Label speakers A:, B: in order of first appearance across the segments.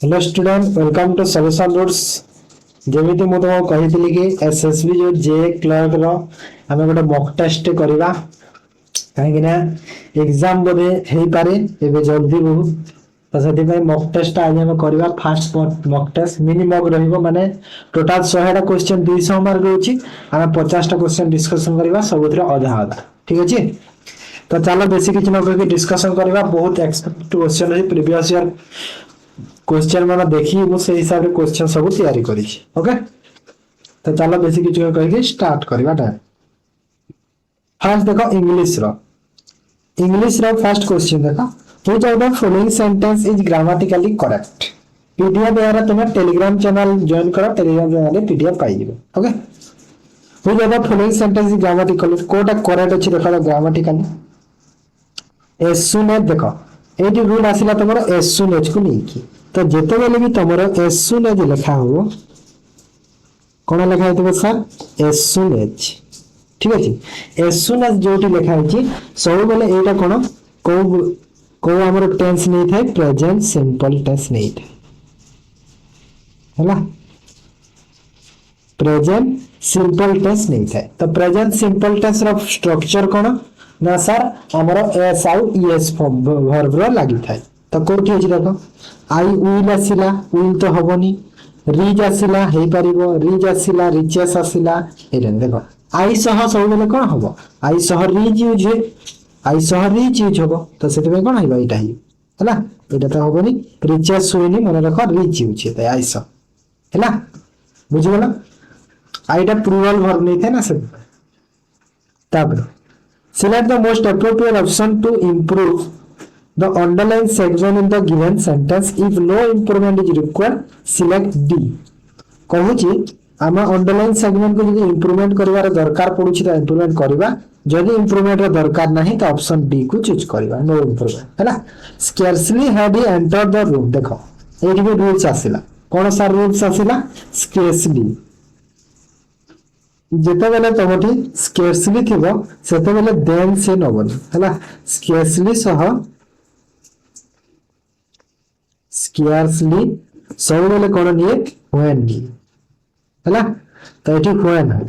A: Hello student welcome to solution roots. जेमिति मु तुमको कहितली कि एसएसबी जो जे क्लर्क रो हमें गोटे मॉक टेस्ट करबा काहे ना एग्जाम बोले हेई पारे एबे जल्दी बहुत तो सेति भाई मॉक टेस्ट आज हम करबा fast mock test mini mock रहइबो माने टोटल 100 टा क्वेश्चन 200 मार्क होची हम 50 टा क्वेश्चन डिस्कशन करबा सबुथरे आधा आधा ठीक अछि। तो चलो बेसिक किछ न करके डिस्कशन करबा बहुत एक्सपेक्ट क्वेश्चन है प्रीवियस ईयर क्वेश्चन माने देखि मु से हिसाब रे क्वेश्चन सब तैयारी करी छी ओके। तो चलो बेसिक किछ कह के स्टार्ट करबा टा फर्स्ट देखो इंग्लिश रो फर्स्ट क्वेश्चन देखो which of the following sentence is grammatically correct. PDF द्वारा तुम टेलीग्राम चैनल ज्वाइन करो टेलीग्राम चैनल रे पीडीएफ पाई जिवो okay. Which of the following sentence is grammatically कोटा करेक्ट अछि देखो ग्रामेटिकली एज सुन एज देखो एटी रूल आसिला तमरो एज सुन एज को नहीं तो जेते बेले भी तमरो एज सुन एज लिखा हो कोन लिखा हेतबे सर एज सुन एज ठीक अछि। एज सुन एज जोटी लिखा होची सब बेले एटा कोन को हमर टेंस नहीं थाए प्रेजेंट सिंपल टेंस नहीं थाए हला प्रेजेंट सिंपल टेंस नहीं थाए। तो प्रेजेंट सिंपल टेंस रो स्ट्रक्चर कोन ना सर हमरो एस आउ ईएस फॉर्म वर्ब रो लागि थाए। तो कोठी अछि देखो आई विल आसिला विल तो हबनी रीज आसिला हे परिबो रीज आसिला रिचेस आसिला एरन देखो आई सह सब बेले कोन हबो आई सह रीज यूज हे आई सह रीज यूज हबो तो सेते में कोन हइबा एटा ही हला एटा तो हबनी रिचेस होइनी मन रखो रीज यूज हे आई सह हला बुझि गेला आईटा प्लूरल वर्ब नहीं थे ना सब तब select the most appropriate option to improve the underlined section in the given sentence. If no improvement is required, select D. कहूची आम अंडरलाइन सेगमेंट को जब इम्प्रूवमेंट करिवार दरकार पड़ुछि तो इम्प्रूवमेंट करबा जदि इम्प्रूवमेंट रो दरकार नाही तो ऑप्शन डी को चूज करबा नो इम्प्रूवमेंट हैला। Scarcely had he enter the room देखो एठी भी रूल्स आसिला कोन सा रूल्स आसिला स्कैर्सली जेते बेले तमठी स्कैर्सली थिबो सेते बेले देन से नबनी हैला स्कैर्सली सह स्कैर्सली सब बेले कोन निये व्हेन नी हैला तो एठी व्हेन है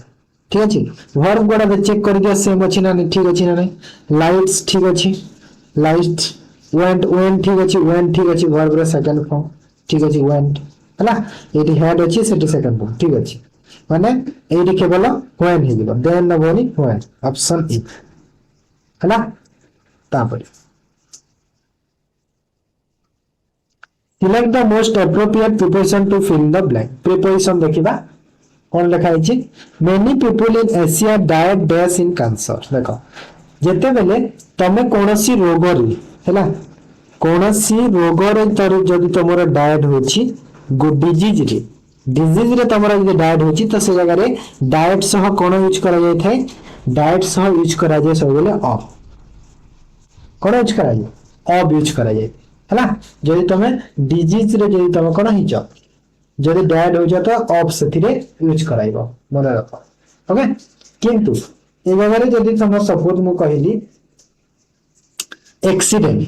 A: ठीक अछि। वर्ब गोडा चेक कर दिया सेम अछि ना ठीक अछि ना नहीं लाइट्स ठीक अछि लाइट वेंट व्हेन ठीक अछि व्हेन ठीक अछि वर्ब रो सेकंड फॉर्म ठीक अछि वेंट हैला एठी हेड अछि सेठी सेकंड फॉर्म ठीक अछि माने एडी केवल व्हेन हे दिबो देन नबोनी व्हेन ऑप्शन ई हैला। तापर select the most appropriate preposition to fill the blank preposition देखिबा कोन लिखा अछि many people in Asia died dash in cancer देखो जेते बेले तमे कोनोसी रोग रे हैला कोनोसी रोग रे तर जदि तमरो डाइड होछि गो डिजीज रे तमरा जे डाइट होची तो से जगह रे डाइट सह कोन यूज करा जाय थाए डाइट सह यूज करा जाय सब बेले ऑफ कोन यूज करा जाय ऑफ यूज करा जाय हैला जदि तमे डिजीज रे जदि तमे कोन हिच जदि डाइट हो जा तो ऑफ सेथिरे यूज कराइबो मन रखो ओके। किंतु ए जगह रे जदि तमे सपोज मु कहिली एक्सीडेंट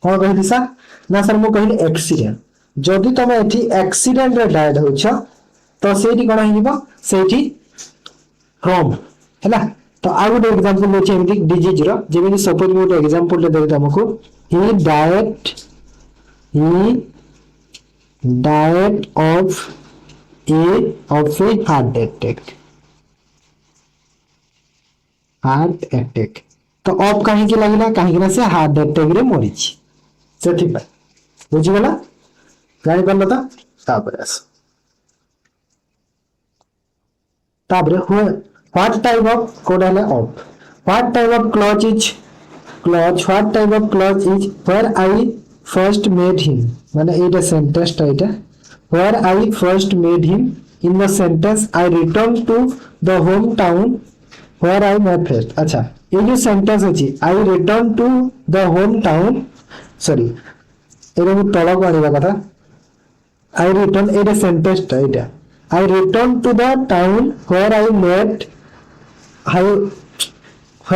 A: कोन कहिली सर ना सर मु कहिली एक्सीडेंट जदि तुम एठी एक्सीडेंट रे डाइड होछ तो सेठी कोन हिबो सेठी फ्रॉम हैला। तो आ गुड एग्जांपल होछ एमिति डिजीज रो जेमिति सपोज मु एग्जांपल ले देबे तुमको he died of A heart attack तो ऑफ काहे के लागिला काहे के से हार्ट अटैक रे मरिछि सेठी पर बुझि गेला जानि पल्ला तो तापर आस तापर व्हाट टाइप ऑफ कोड है of what type of clause is clause what type of clause is where I first made him माने एटा सेंटेंस टाइटा where I first made him in the sentence I return to the home town where I met first अच्छा ये जो sentence अछि I return to the home town sorry एरो तळक आनिबा कथा I return it a sentence right I return to the town where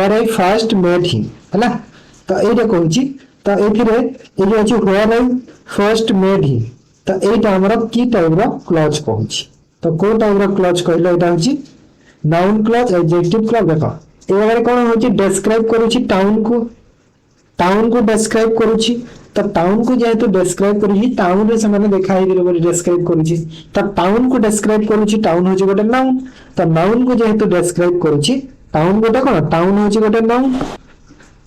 A: I first met him हैला। तो एटा कहूची तो एथिरे ए जो अछि where I first made him तो एटा हमर की टाइप रो क्लॉज कहूची तो को टाइप रो क्लॉज कहले एटा होची नाउन क्लॉज एडजेक्टिव क्लॉज देखो ए बारे कोन होची डिस्क्राइब करूची टाउन को डिस्क्राइब करूची तो टाउन को जेहेतु डिस्क्राइब करूची टाउन रे समान देखाई दिले बोली डिस्क्राइब करूची तो टाउन को डिस्क्राइब करूची टाउन होची गोटे नाउन तो नाउन को जेहेतु डिस्क्राइब करूची टाउन गोटे कोन टाउन होची गोटे नाउन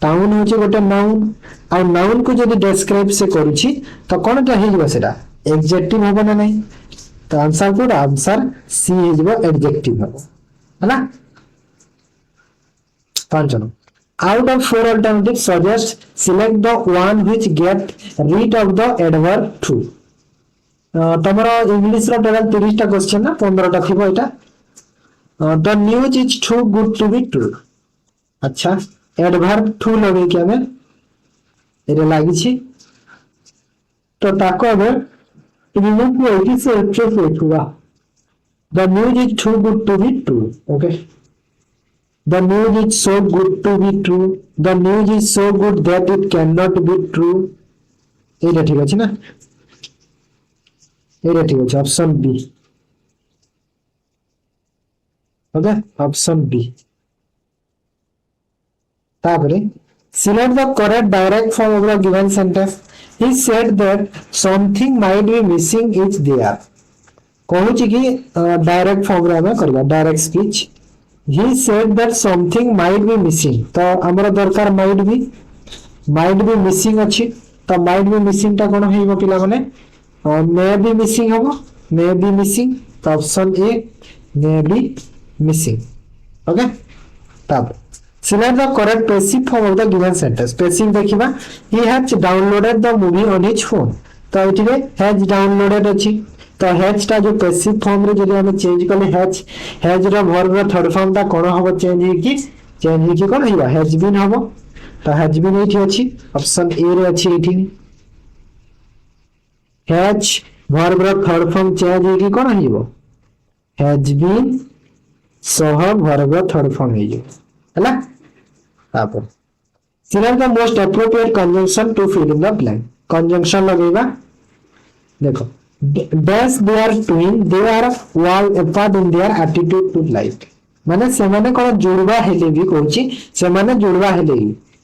A: टाउन होची गोटे नाउन आ नाउन को जदी डिस्क्राइब से करूची तो कोनटा हे जबो सेटा एडजेक्टिव होबो ना नहीं तो आंसर को आंसर सी हे जबो एडजेक्टिव होबो हला पांच no out of four alternatives suggest select the one which get rid of the adverb to तमरा इंग्लिश रो टोटल 30 टा क्वेश्चन ना 15 टा थिबो एटा the news is too good to be true अच्छा एडवर्ब टू लगे क्या में एरे लागि छी तो ताको अब रिमूव को एटी से एक्सेस होगा the news is too good to be true okay the news is so good to be true the news is so good that it cannot be true एटा ठीक अछि ना एटा ठीक अछि option B okay option B तापरे select the correct direct form of the given sentence he said that something might be missing is there कहूची कि direct form रे हमें करबा direct speech he said that something might be missing तो हमर दरकार might be missing अछि तो might be missing ता कोन हेबो पिला माने may be missing हबो may be missing तो option A may be missing okay तब select the correct passive form of the given sentence passive देखिबा he has downloaded the movie on his phone तो एथिरे has downloaded अछि तो has टा जो पैसिव फॉर्म रे जदी हम चेंज करले हैज रो वर्ब रो थर्ड फॉर्म ता कोन होबो चेंज ही कि कोन हिबा हैज बीन होबो तो हैज बीन एठी अछि ऑप्शन ए रे अछि एठी हैज वर्ब रो थर्ड फॉर्म चेंज ही कि कोन हिबो हैज बीन सह वर्ब रो थर्ड फॉर्म हिजो हला तापर select the most appropriate conjunction to fill in the blank conjunction लगेबा देखो dash they are twin they are wall apart in their attitude to life माने से माने कोन जुड़वा हेले भी कहूची से माने जुड़वा हेले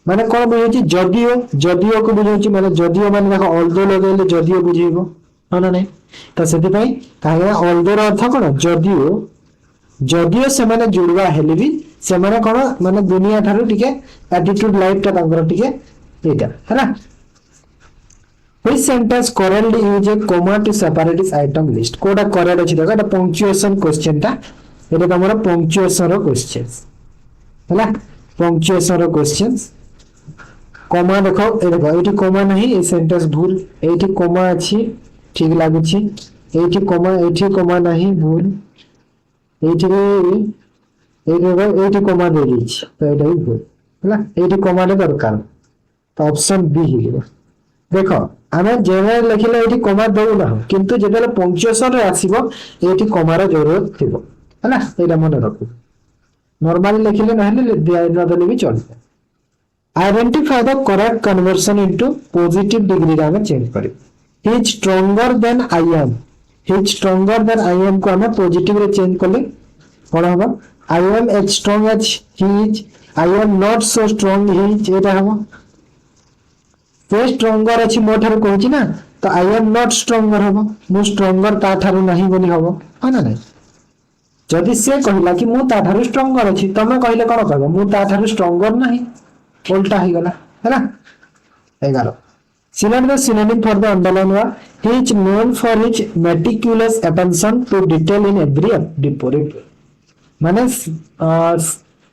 A: माने कोन बुझौची जदियो को बुझौची माने जदियो माने देखो ऑल्दो लगेले जदियो बुझेबो ना नहीं तो सेति पई काहे ऑल्दो रो अर्थ कोन जदियो से माने जुड़वा हेले भी से माने कोन माने दुनिया थारु टिके एटीट्यूड लाइफ ता तांगर टिके एटा हैना Which sentence correctly use a comma to separate its item list? कोडा correct अछि देखो एटा पंक्चुएशन क्वेश्चन ता एटा हमर पंक्चुएशन रो क्वेश्चंस हैला पंक्चुएशन रो क्वेश्चंस कॉमा देखो ए देखो एठी कॉमा नहीं ए सेंटेंस भूल एठी कॉमा अछि ठीक लागु छी एठी कॉमा नहीं भूल एठी कॉमा दे दी छी तो एटा ही भूल हैला एठी कॉमा ले दरकार तो ऑप्शन बी ही देखो आमे जेने लिखिले एठी कॉमा दउ ना किंतु जेबेले पंक्चुएशन रे आसीबो एठी कॉमा रो जरूरत थिबो हैला एटा मन रखो नॉर्मली लिखिले नहले न देले भी चलते identify the correct conversion into positive degree रा में चेंज करी he is stronger than I am को हमें पॉजिटिव रे चेंज करले कोन होबा I am as strong as he is I am not so strong he is एटा होबा से स्ट्रांगर अछि मो ठार कहूची ना तो आई एम नॉट स्ट्रांगर हबो मो स्ट्रांगर ता ठारू नहीं बोली हबो ना नहीं जदि से कहला कि मो ता ठारू स्ट्रांगर अछि तमे कहले कोन कहबो मो ता ठारू स्ट्रांगर नहीं उल्टा ही गला है ना 11 select the synonym for the underline word he is known for his meticulous attention to detail in every report माने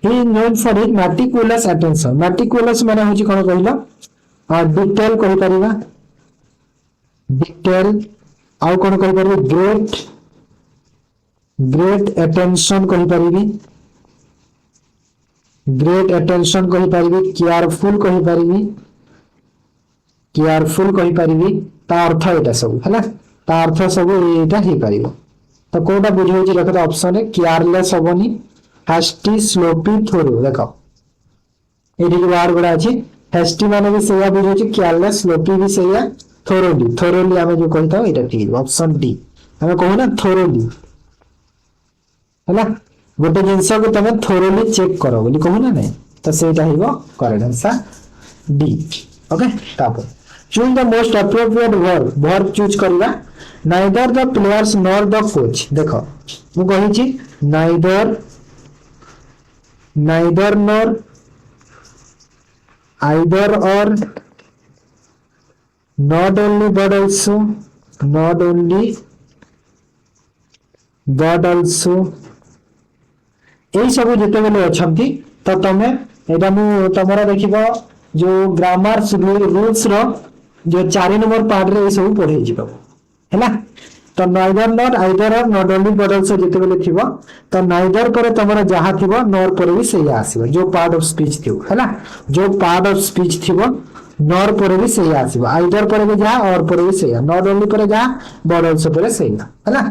A: he is known for his meticulous attention meticulous माने होची कोन कहला डिटेल कहि परिबा डिटेल आउ कोन कहि परिबे ग्रेट अटेंशन कहि परिबी great attention कहि परिबी केयरफुल कहि परिबी ता अर्थ एटा सब हैला ता अर्थ सब एटा हे परिबो तो कोटा बुझै छी देखो ऑप्शन है केयरलेस होबनी हास्टी स्लोपी थोरो देखो एठी के बार बड़ा अछि हेस्टी माने भी सेया बुझै छी केयरलेस स्लोपी भी सेया थोरोली आमे जो कहता एटा ठीक ऑप्शन डी आमे कहू ना थोरोली हैला गोटे जिंस को तमे थोरोली चेक करो बोली कहू ना नहीं तो सेटा हिबो करेक्ट आंसर डी ओके तापर choose the most appropriate verb choose करबा neither the players nor the coach देखो मु कहि छी नाइदर नॉर आइदर और not only but also यही सब जिते बेले अच्छी तो तमें एटा मु तमरा देखिबो जो ग्रामर रूल्स रो जो 4 नंबर पार्ट रे सब पढ़े जिबो हैला तो नाइदर नॉट आइदर और नॉट ओनली बट आल्सो जिते बेले थिबो तो नाइदर पर तमरा जहा थिबो नॉर पर भी सही आसीबो जो पार्ट ऑफ स्पीच थिबो हैला जो पार्ट ऑफ स्पीच थिबो नॉर पर भी सही आसीबो आइदर पर भी जहा और पर भी सही नॉट ओनली पर जहा बट आल्सो पर सही हैला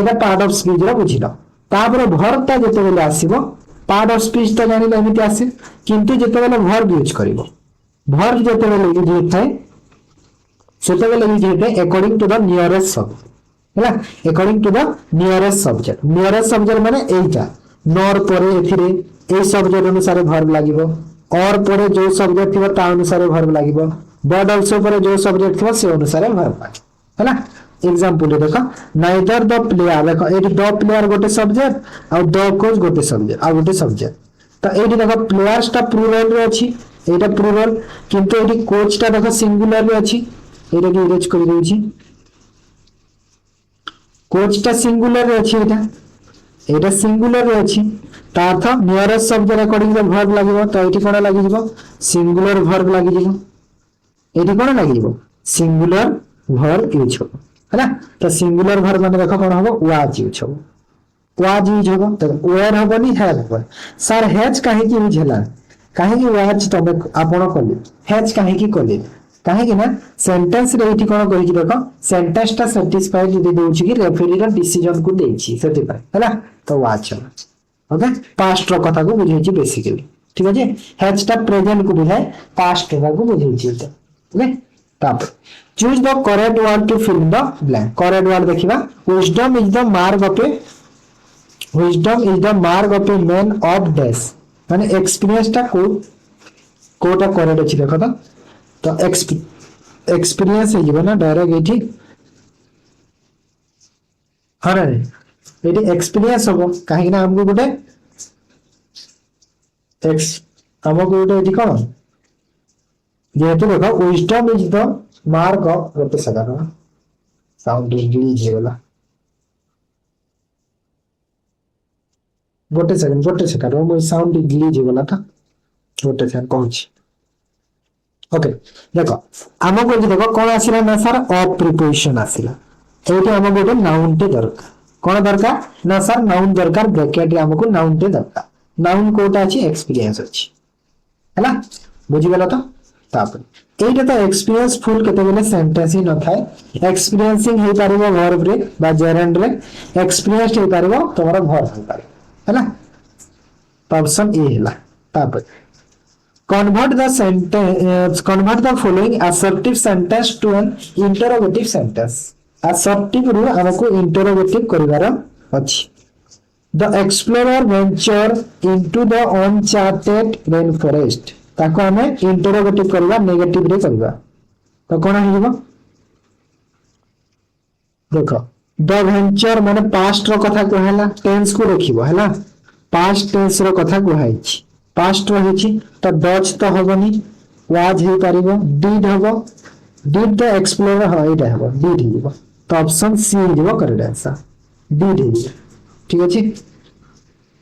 A: एटा पार्ट ऑफ स्पीच रो बुझिलो तापर वर्ब ता जिते बेले आसीबो पार्ट ऑफ स्पीच तो जानि एमिति आसे किंतु जिते बेले वर्ब यूज करिवो वर्ब जिते बेले यूज होता है सेते बेले यूज होता है according to the nearest subject हैला according to the nearest subject माने एटा नॉर परे एथिरे ए सब्जेक्ट अनुसार वर्ब लागिवो और परे जो सब्जेक्ट थिबो ता अनुसार वर्ब लागिवो बट आल्सो परे जो सब्जेक्ट थिबो से अनुसार वर्ब लागिवो हैला एग्जांपल देखो नाइदर द प्लेयर देखो एटी द प्लेयर गोटे सब्जेक्ट और द कोच गोटे सब्जेक्ट आ गोटे सब्जेक्ट तो एटी देखो प्लेयर्स ता प्लूरल रे अछि एटा प्लूरल किंतु एटी कोच ता देखो सिंगुलर रे अछि एटा के इरेज कर देउछि कोच ता सिंगुलर रे अछि एटा सिंगुलर रे अछि ता अर्थ nearest subject according the verb लागिवो तो एटी कोन लागि जिवो सिंगुलर वर्ब लागि जिवो एटी कोन लागि जिवो सिंगुलर वर्ब यूज हो हैला तो सिंगुलर वर्ब माने देखो कोन हबो वाज यूज हो तो वेयर हबनी हैव हबो सर हैज काहे कि यूज हला काहे कि वाज तबे आपण कली हैज काहे कि कली काहे कि ना सेंटेंस रे एठी कोन कहि देखो सेंटेंस ता सैटिस्फाइड दे देउछि कि रेफरी रा डिसीजन को देछि सेति पाए हैला तो वाज ओके पास्ट रो कथा को बुझैछि बेसिकली ठीक अछि हैज ता प्रेजेंट को बुझाय पास्ट रो को बुझैछि ओके तब choose the correct word to fill the blank correct word देखिबा wisdom is the mark of a man of dash माने एक्सपीरियंस ता कोटा करेक्ट अछि देखो तो एक्सपीरियंस है जीवन ना डायरेक्ट एठी हरे एठी एक्सपीरियंस हो काहे ना हमको गोटे हमको गोटे एठी कोन जेहेतु देखो wisdom is the mark of गोटे सेकंड साउंड रिलीज होला गोटे सेकंड वो साउंड रिलीज होला था गोटे सेकंड कहूची ओके देखो हमको देखो कोन आसीला ना सर ऑफ प्रिपोजिशन आसीला एठी हमको गोटे नाउन टे दरकार कोन दरकार ना सर नाउन दरकार ब्रैकेट रे हमको नाउन टे दरकार नाउन कोटा अछि एक्सपीरियंस अछि हैला बुझि गेलो तो तापर एटा तो एक्सपीरियंस फुल केते बेले सेंटेंस ही न थाए एक्सपीरियंसिंग हे पारिबो वर्ब रे बा जेरेंड रे एक्सपीरियंस हे पारिबो तोमरा वर्ब हे पारिबो हैला ऑप्शन ए हैला तापर convert the following assertive sentence to an interrogative sentence assertive ru हमको interrogative करिवार अछि the explorer venture into the uncharted rainforest ताको हमें इंटरोगेटिव करबा नेगेटिव रे करबा तो कोन हिबो देखो द वेंचर माने पास्ट रो कथा कहला टेंस को रखिबो हैला पास्ट टेंस रो कथा कहैछि पास्ट रो हिछि तो डच तो हबनी वाज हे पारिबो डिड हबो डिड द एक्सप्लोरर ह एटा हबो डिड हिबो तो ऑप्शन सी हिबो करेक्ट आंसर डिड हिबो ठीक अछि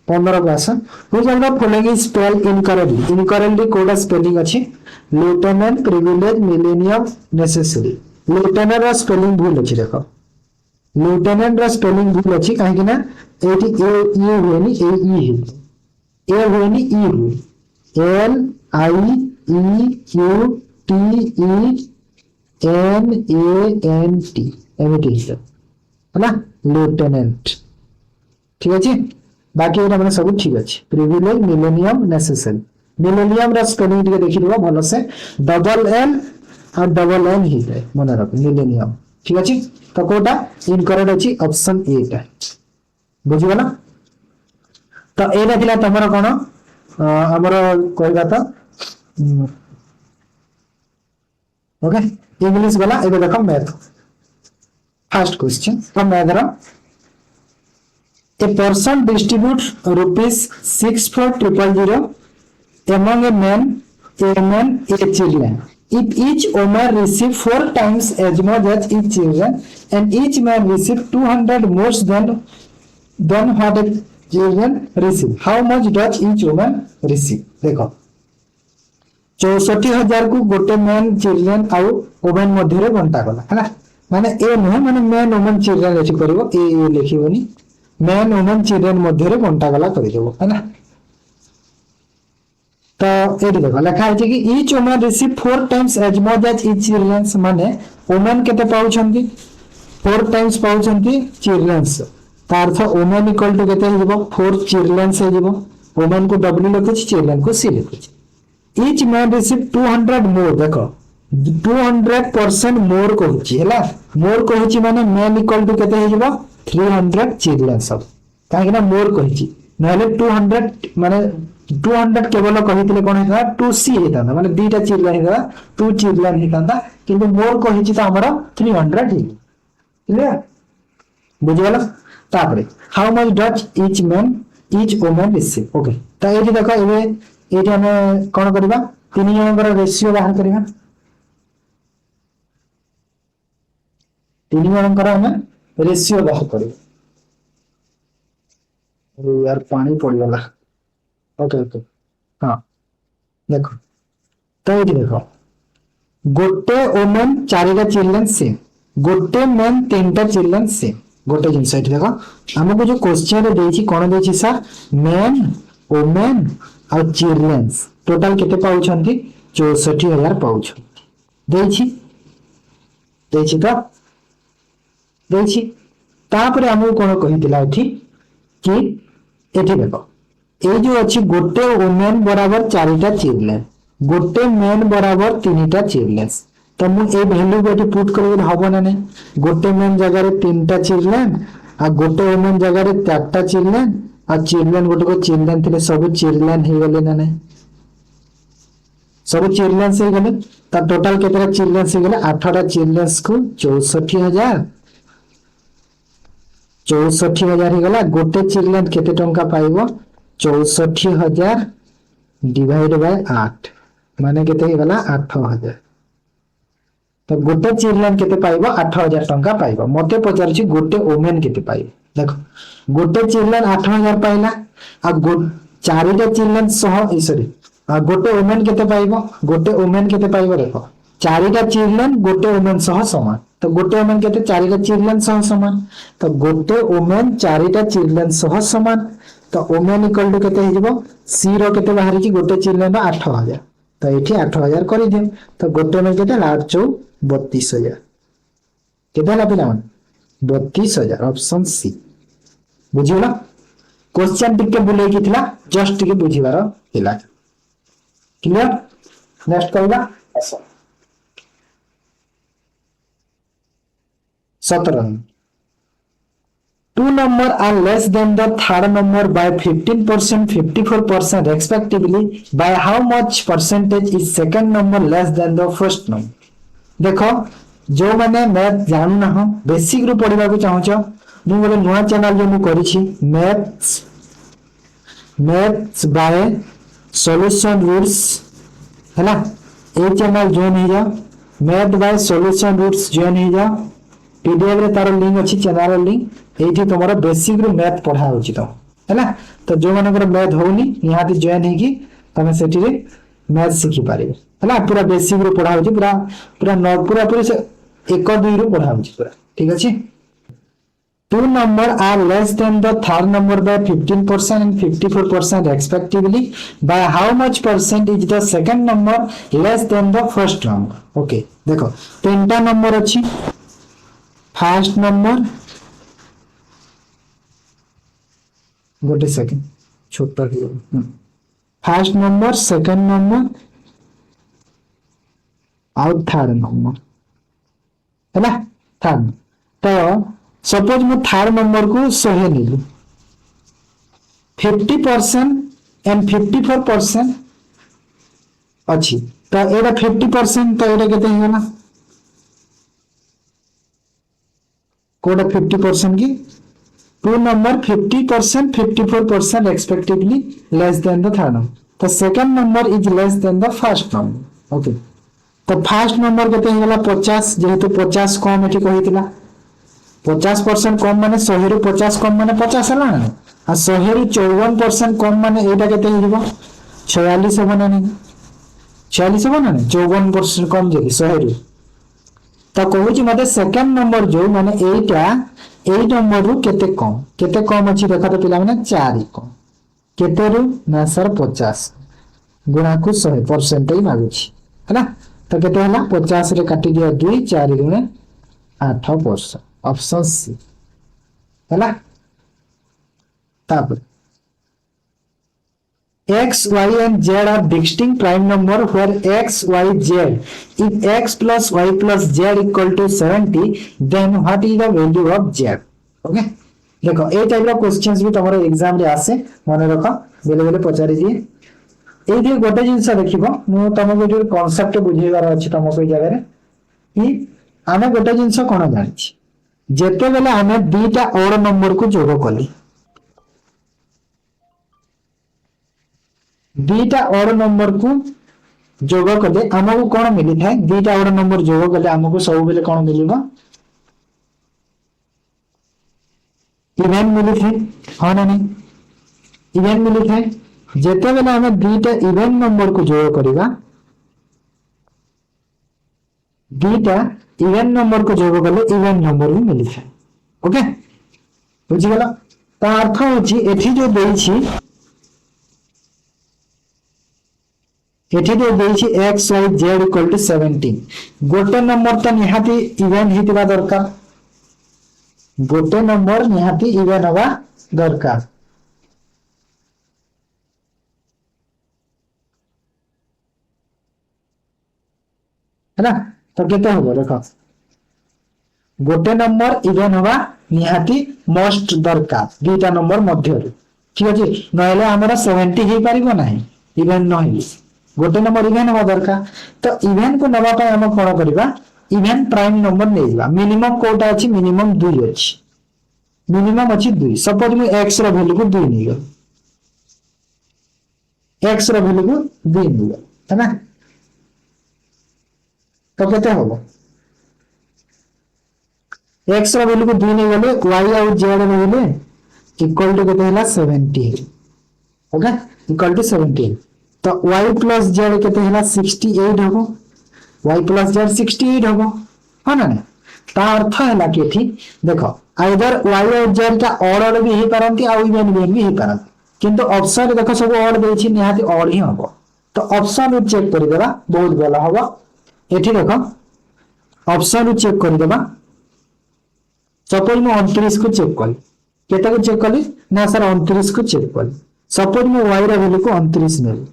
A: 15 class which of the following is spell incorrectly कोड स्पेलिंग अछि lieutenant privilege millennium necessary lieutenant रो स्पेलिंग भूल अछि देखो लेटेनेंट रो स्पेलिंग भूल अछि काहे कि ना एटी ए होनी ए होनी ई हो L I E Q T E N A N T एमिटी हैला लेटेनेंट ठीक अछि बाकी एटा माने सब ठीक अछि प्रिविलेज मिलेनियम नेसेसरी मिलेनियम रा स्पेलिंग दिके देखि दिबो भलो से डबल एल और डबल एन ही जाए मन रख मिलेनियम ठीक अच्छे तो कोटा इनकरेक्ट अच्छी ऑप्शन ए टा बुझीगला तो एटा थिला तमरो कोन हमरो कहबा तो ओके इंग्लिश गला एबे देखो मैथ फर्स्ट क्वेश्चन तो मैथ रो a person distributes rupees 64000 among a man, a woman, a children. If each woman receive 4 times as much as each children, and each man receive 200 more than what a children receive, how much does each woman receive? देखो 64,000 को गोटे man children आउ women मध्य बंटा गला है माने ए नुह माने man women children Aichi करबो ए लिखिबोनी मैन वुमेन चिल्ड्रेन मध्य बंटा गला कर देबो है ना तो एडी देखो लिखा है कि each women receive 4 times as much as each childrens माने वुमेन केते पाउछंती 4 टाइम्स पाउछंती चिल्ड्रेन्स तार अर्थ वुमेन इक्वल टू केते हेबो 4 चिल्ड्रेन्स हेबो वुमेन को डब्ल्यू लिखुछि चिल्ड्रेन को सी लिखुछि ईच मैन रिसीव 200 मोर देखो 200% मोर कहूछि हैला मोर कहूछि माने मैन इक्वल टू केते हेबो 300 चिल्ड्रेन सब काहे ना मोर कहिछि नहले 200 माने 200 केवल कहितले कोन हेता 2c हेता माने दुईटा चिल्ड्रेन हेता 2 चिल्ड्रेन हेता किंतु मोर कहिछि त हमर 300 ही क्लियर बुझिगला तापरे how much does each man each woman receive okay त एठी देखो एबे एठी हम कोन करबा तीन जनकर रेशियो बाहर करबा तीन जनकर हम रेशियो बाहर करबा यार पानी पड़ी वाला ओके ओके हां देखो तो ये देखो गोटे वुमेन चारिटा चिल्ड्रेन सेम गोटे मैन तीनटा चिल्ड्रेन सेम गोटे जिंस एठी देखो हमको जो क्वेश्चन रे देछि कोन देछि सर मैन वुमेन और चिल्ड्रेन टोटल केते पाउछंती 64000 पाउछ देछि देछि तो देछि तापरे हमको कोन कहितला एठी कि एठी देखो ए जो अछि गोटे वुमेन बराबर चारिटा चिल्ड्रेन गोटे मैन बराबर तीनटा चिल्ड्रेन तो मु ए वैल्यू को एठी पुट करबे हबो ना नै गोटे मैन जगह रे तीनटा चिल्ड्रेन आ गोटे वुमेन जगह रे चारटा चिल्ड्रेन आ चिल्ड्रेन गोटे को चिल्ड्रेन थिले सब चिल्ड्रेन हे गेले ना नै सब चिल्ड्रेन से गेले त टोटल केतरा चिल्ड्रेन से गेले 8टा चिल्ड्रेन को 64000 64,000 ही गला गोटे चिल्ड्रेन केते टंका पाइबो 64,000 डिवाइड बाय 8 माने केते ही गला 8,000 तो गोटे चिल्ड्रेन केते पाइबो 8,000 टंका पाइबो मते पचारछि गोटे वुमेन केते पाइबो देखो गोटे चिल्ड्रेन 8,000 पाइला आ चारिटा चिल्ड्रेन सह सॉरी आ गोटे वुमेन केते पाइबो गोटे वुमेन केते पाइबो देखो चारिटा चिल्ड्रेन गोटे वुमेन सह समान तो गोटे वुमेन केते चारिटा चिल्ड्रेन सह समान तो गोटे वुमेन चारिटा चिल्ड्रेन सह समान तो वुमेन इक्वल टू केते हिजबो सी रो केते बाहर की गोटे चिल्ड्रेन 8,000 तो एठी 8,000 कर दियो तो गोटे में केते 8 चौ 32,000 केते ला पिला 32,000 ऑप्शन सी बुझियोला क्वेश्चन टिके बुले की थिला जस्ट टिके बुझिबार थिला क्लियर नेक्स्ट कहबा ऐसा 17 two numbers are less than the third number by 15% 54% respectively by how much percentage is second number less than the first number देखो जो माने मैथ जान ना हो बेसिक रो पढिबा को चाहछो मु गोले नया चैनल जो मु करिछि मैथ्स बाय सॉल्यूशन रूट्स हैला ए चैनल जॉइन हो जा math by solution roots join हो जा पीडीएफ रे तार लिंक अछि चैनल लिंक एठी तमरो बेसिक रो मैथ पढा होछि तो हैला तो जो मानकर मैथ होनी यहां ती जॉइन हेगी तमे सेठी रे मैथ सिखि पारिबे हैला पूरा बेसिक रो पढा होछि पूरा पूरा न पूरा पूरा से 1 2 रो पढा होछि पूरा ठीक अछि two number are less than the third number by 15% and 54% respectively by how much percent is the second number less than the first number okay देखो तीनटा नंबर अछि फर्स्ट नंबर गोटे सेकंड छोटा फर्स्ट नंबर सेकंड नंबर आउ third number है third. तो suppose मु third number को 100 नेली 50% एंड 54% अच्छी। तो एटा 50% तो एटा केते हेला कोडा 50% की to number 50% 54% respectively less than the third number. The second number is less than the first number. Okay. तो फर्स्ट नंबर केते हेला 50 जेहेतु 50 कम एठी कहितला 50% कम माने 100 रु 50 कम माने 50 हला ना आ 100 रु 54% कम माने एटा केते हिबो 46 होबो ना नहीं 46 होबो ना 54% कम जेली 100 रु तो कहूची मते सेकंड नंबर जो माने एटा एई नंबर रु केते कम अछि देखा तो पिला माने 4 कम केते रु ना सर 50 गुणा को 100% ही मागुची हैना तो केते हला 50 रे काटी दियो 2 4 गुणे 8% ऑप्शन सी हैला तब x, y and z are distinct prime number where x, y, z. If x plus y plus z equal to 70, then what is the value of z? Okay? देखो ए टाइप रो questions भी तमरो exam रे आसे मने रखो बेले बेले पचारि दिए ए दिए गोटे जिंस देखिबो मु तमको जो कांसेप्ट बुझेबार अछि तमको ए जगह रे कि आमे गोटे जिंस कोन जानि जेते बेले आमे दुईटा ओड नंबर को जोग कली दुईटा ओड नंबर को जोग कले हमको कोन मिली थाए दुईटा ओड नंबर जोग कले हमको सब बेले कोन मिलिबो इवेन मिली थाए हां ना नहीं इवेन मिली थाए जेते बेले हमें दुईटा इवेन नंबर को जोग करिबा दुईटा इवेन नंबर को जोग कले इवेन नंबर भी मिली थाए ओके बुझी गेला ता अर्थ होची एठी जो देइछि एठी जो देइछि x y z equal to 17 गोटे नंबर तो निहाती इवेन हितबा दरकार गोटे नंबर निहाती इवेन हवा दरकार है ना तो केते होबो देखो गोटे नंबर इवेन हवा निहाती मोस्ट दरकार दुईटा नंबर मध्य ठीक अछि नहले हमरा 70 हे परिबो नाही इवेन नहि गोटे नंबर इवेन हवा दरकार तो इवेन को नबा पय हम कोन करबा इवेन प्राइम नंबर लेबा मिनिमम कोटा अछि मिनिमम 2 अछि मिनिमम अछि 2 सपोज मु x रो वैल्यू को 2 नै गयो x रो वैल्यू को 2 नै गयो है ना तो केते होबो x रो वैल्यू को 2 नै गले y और z रो वैल्यू इक्वल टू केते हला 70 ओके इक्वल टू 70 तो y plus z केते हला 68 होबो y plus z 68 होबो हां ना ता अर्थ हला कि थी देखो आइदर y और z का ऑर्डर भी हे परंती आ इवेन भी हे परंती किंतु ऑप्शन देखो सब ऑर्डर देछि निहाती ऑर्डर ही होबो तो ऑप्शन उ चेक करि देबा बहुत भला होबो एठी देखो ऑप्शन उ चेक करि देबा सपोज मु 29 को चेक कली केटा को चेक कली ना सर 29 को चेक कली सपोज मु y रा वैल्यू को 29 नेली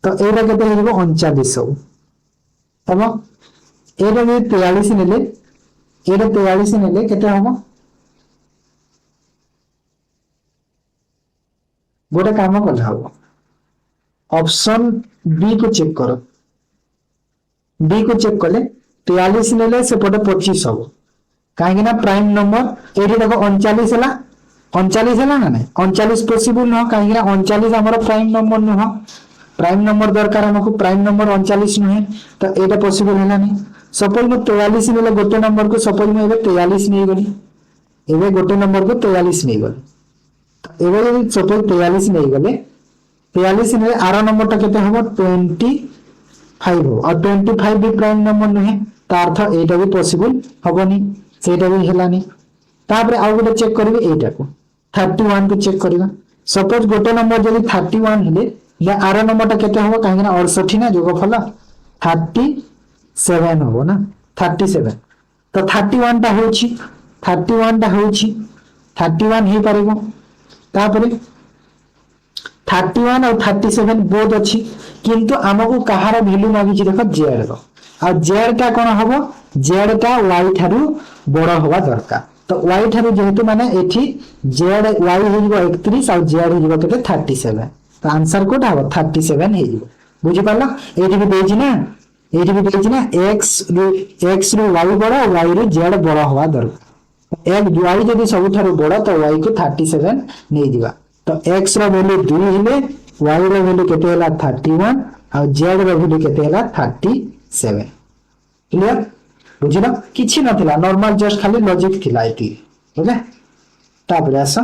A: तो एरा केते हेबो 39 हो तब एरा में 43 नेले एरा 43 नेले केते होबो गोटे काम कल हबो ऑप्शन बी को चेक करो बी को चेक कले 43 नेले से पटे 25 हो काहे ना प्राइम नंबर एठी देखो 39 हला 39 हला ना 39 पॉसिबल न काहे ना 39 हमर प्राइम नंबर न प्राइम नंबर दरकार हमको प्राइम नंबर 39 नुहे तो एटा पॉसिबल हैला नहीं सपोज मु 43 नेले गोटे नंबर को सपोज मु एबे 43 नै गली एबे गोटे नंबर को 43 नै गली तो एबे यदि सपोज 43 नै गले 43 ने आरो नंबर ता केते होबो 25 हो और 25 भी प्राइम नंबर नुहे ता अर्थ एटा भी पॉसिबल होबनी सेटा भी हेलानी तापरे आ गोटे चेक करबे एटा को 31 को चेक करबा सपोज गोटे नंबर जदी 31 हेले ले आरो नंबर ता केते होबो काहे ना 68 ना जोगफल 37 होबो ना 37 तो 31 ता होछि 31 ता होछि 31 हे परबो तापरे 31 और 37 बोथ अछि किंतु हमको कहार वैल्यू मागि देखो जेड रो आ जेड टा कोन हबो जेड टा y थारु बड़ होवा दरकार तो y थारु जेहेतु माने एठी जेड y हे जिवो 31 आ जेड हे जिवो केते 37 तो आंसर कोटा हबो 37 हे जिवो बुझि पाला एठी भी देछि ना x रु y बड़ y रु z बड़ होवा दरकार एक y जदी सब थारु बड़ तो y को 37 नै दिबा तो x रो वैल्यू 2 हेले y रो वैल्यू केते हला 31 आ z रो वैल्यू केते हला 37 क्लियर बुझिलो किछि नथिला नॉर्मल जस्ट खाली लॉजिक थिला एटी ओके तापर आसो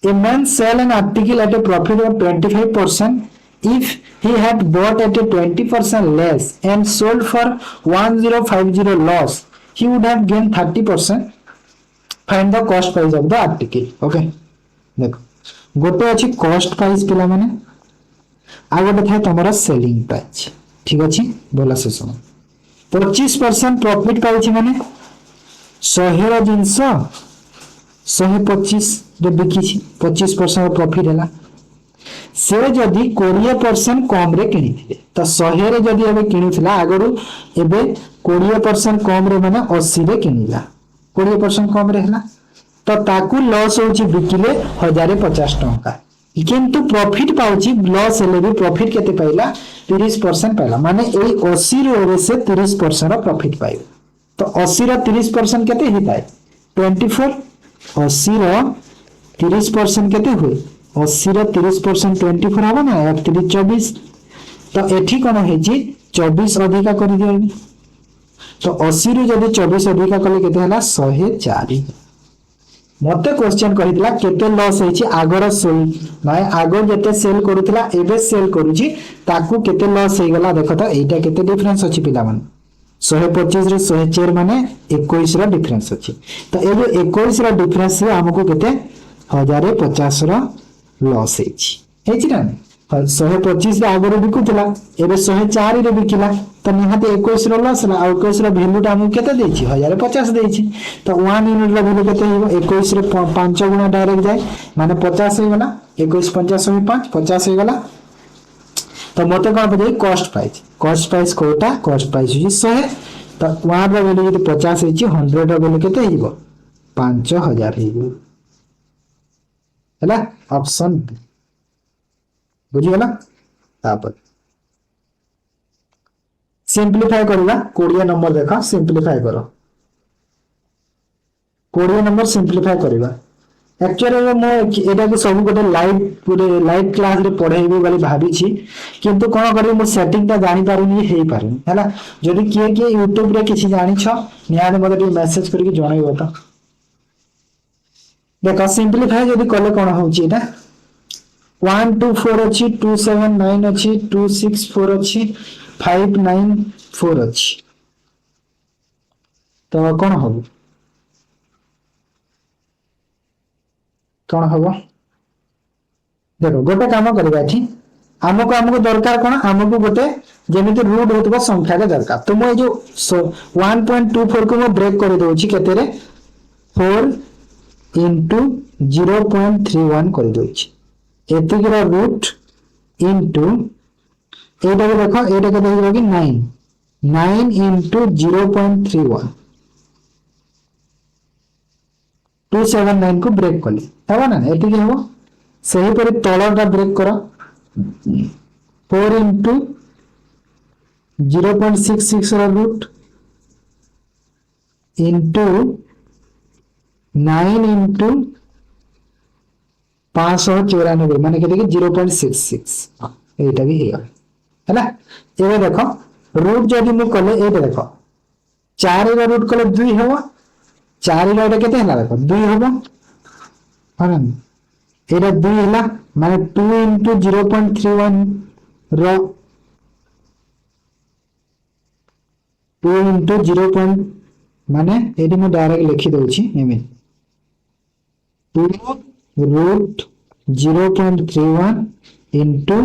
A: A man sell an article at a profit of 25% if he had bought at a 20% less and sold for 1050 loss he would have gained 30%. Find the cost price of the article. Okay देखो गोटे अछि cost price पिला माने आ गोटे थाए तमरा selling price ठीक अछि बोला से सुनो 25% प्रॉफिट पाइछि माने 100 रो जिंस 125 रे बिकिछि 25% प्रॉफिट हैला से जदी 20% कम रे किनिथिले तो 100 रे जदी एबे किनिथिला आगरु एबे 20% कम रे माने 80 रे किनिला 20% कम रे हैला तो ताकू लॉस होची बिकिले 1050 टंका किंतु प्रॉफिट पाउची लॉस हेले भी प्रॉफिट केते पाइला 30% पाइला माने एई 80 रे ओरे से 30% रो प्रॉफिट पाइबो तो 80 रो 30% केते हिताय 24 80 रो 30% केते हुए 80 रो 30% 24 हबो ना 24 तो एठी कोन हेजी 24 अधिका कर दियो तो 80 रो जदी 24 अधिका कले केते हला 104 मते क्वेश्चन कहितला केते लॉस हेची आगर सेल माय आगर जते सेल करूतला एबे सेल करूची ताकू केते लॉस हे गला देखो तो एटा केते डिफरेंस अछि पिला मन 125 रे 104 माने 21 रो डिफरेंस अछि तो ए जो 21 रो डिफरेंस रे हमको केते 1050 रो लॉस हेची ना 125 रे आगर बिकुतला एबे 104 रे बिकिला तो निहाते 21 रो लॉस ना आ 21 रो वैल्यू ता हमको केते देछि 1050 देछि तो 1 यूनिट रो वैल्यू केते हेबो 21 रे 5 गुना डायरेक्ट जाय माने 50 हे गला 21 50 में 5 50 हे गला तो मते कोन पदे कॉस्ट प्राइस कोटा कॉस्ट प्राइस हि 100 तो 1 रो वैल्यू जदी 50 हेछि 100 रो वैल्यू केते हेबो 5000 हेबो हैला ऑप्शन बुझी गला तापर सिंपलीफाई करबा 20 नंबर देखा सिंपलीफाई करो 20 नंबर सिंपलीफाई करबा एक्चुअली मो एटा को सब गोटे लाइव क्लास रे पढाइबे वाली भाबी छी किंतु कोन करी मो सेटिंग ता जानि पारुनी हेई पारुनी हैला जदी के YouTube रे किछि जानि छ निहान मते मेसेज करके जणाइबो त देखो सिंपलीफाई जदी कले कोन होची एटा 124 अछि 279 अछि 264 अछि 594 अछि तो कोन होबो देखो गोटे काम करबा छी हमको दरकार कोन हमको गोटे जेमिति रूट होतबा संख्या के दरकार तो मो जो 1.24 को मैं ब्रेक कर दोछि केते रे 4 into 0.31 कर दोछि एतिक रो रूट into एटा को देखो एटा के देखो कि 9 into 0.31 279 को ब्रेक कली तबा ना एतिक हेबो सही पर तळटा ब्रेक करो 4 into 0.66 रो रूट into 9 into 594 माने केते कि 0.66 एटा भी हेगा हैला एबे देखो रूट जदी मु कले एटा देखो 4 रो रूट कले 2 हेबो 4 रो एटा केते हला देखो 2 हेबो हन एटा 2 हला माने 2 into 0.31 रो 2 into 0. माने एटी मु डायरेक्ट लिखि दोछि एमे 2 root 0.31 into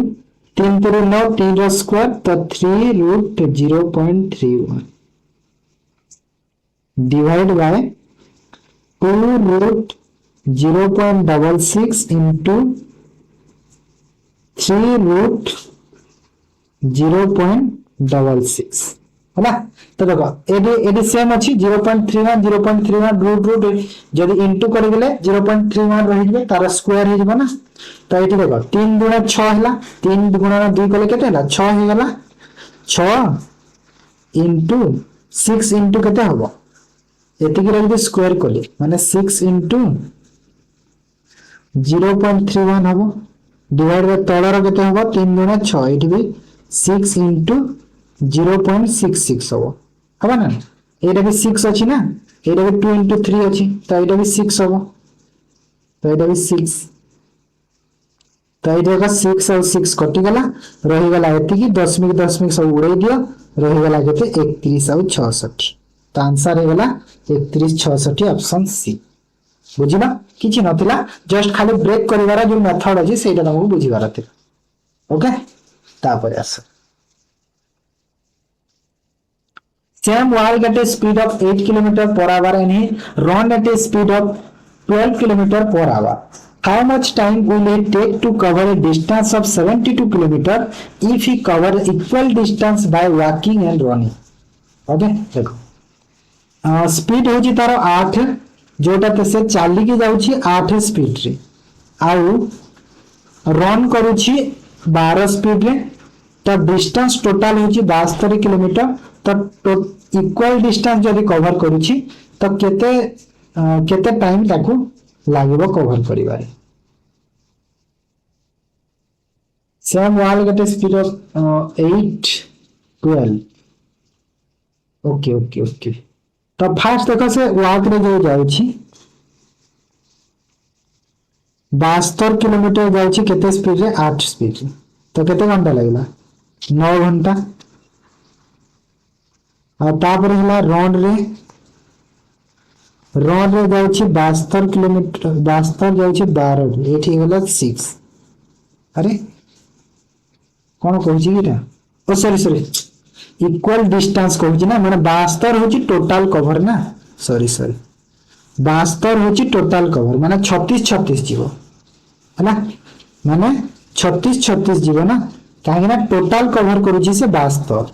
A: 3 to 9 3 row square तो 3 root 0.31 divide by 2 root 0.66 into 3 root 66 है ना। तो देखो एडी सेम अछि 0.31 0.31 रूट रूट जदि इनटू कर गेले 0.31 रहि जबे तार स्क्वायर हे जबो ना। तो एठी देखो 3 गुणा 6 हला 3 गुणा 2 कले केते हला 6 हे गला 6 इनटू 6 इनटू केते हबो एतिकी रहि स्क्वायर कले माने 6 इनटू 0.31 हबो डिवाइड बाय तळर केते हबो 3 गुणा 6 एठी भी 6 इनटू 0.66 हबो हबा ना एटा भी 6 अछि ना एटा भी 2 इनटू 3 अछि तो एटा भी 6 हबो तो एटा भी 6 तो एटा का 6 और 6 कटि गला रहि गला एतिकी दशमिक दशमिक सब उड़ै दियो रहि गला केते 31 और 66 तो आंसर हे गला 31 66 ऑप्शन सी बुझिला किछि नथिला जस्ट खाली ब्रेक करिवारा जो मेथड अछि सेटा तुमको बुझिबार थिला ओके तापर आस same walk at a speed of 8 km per hour and he run at a speed of 12 km per hour. How much time will it take to cover a distance of 72 km if he cover equal distance by walking and running? Okay, देखो speed होची तारो 8 जोटा ते से चाली की जाउची 8 speed रे आउ रन करूची 12 स्पीड रे तो डिस्टेंस टोटल होची 72 किलोमीटर तो इक्वल डिस्टेंस जदि कवर करूची तो केते टाइम ताकू लागिबो कवर करिवारे same will get speed of 8 12 okay okay okay तो फास्ट देखो से वाक रे जो जाउची 72 किलोमीटर जाउची केते स्पीड रे 8 स्पीड रे तो केते घंटा लागला 9 घंटा और तापर हला रन रे जाउची 72 किलोमीटर 72 जाउची 12 रे एठी गेला 6 अरे कोन कहूची एटा ओ सॉरी इक्वल डिस्टेंस कहूची ना माने 72 होची टोटल कवर ना सॉरी 72 होची टोटल कवर माने 36 36 जीवो है ना माने 36 36 जीवो ना काहे ना टोटल कवर करूची से 72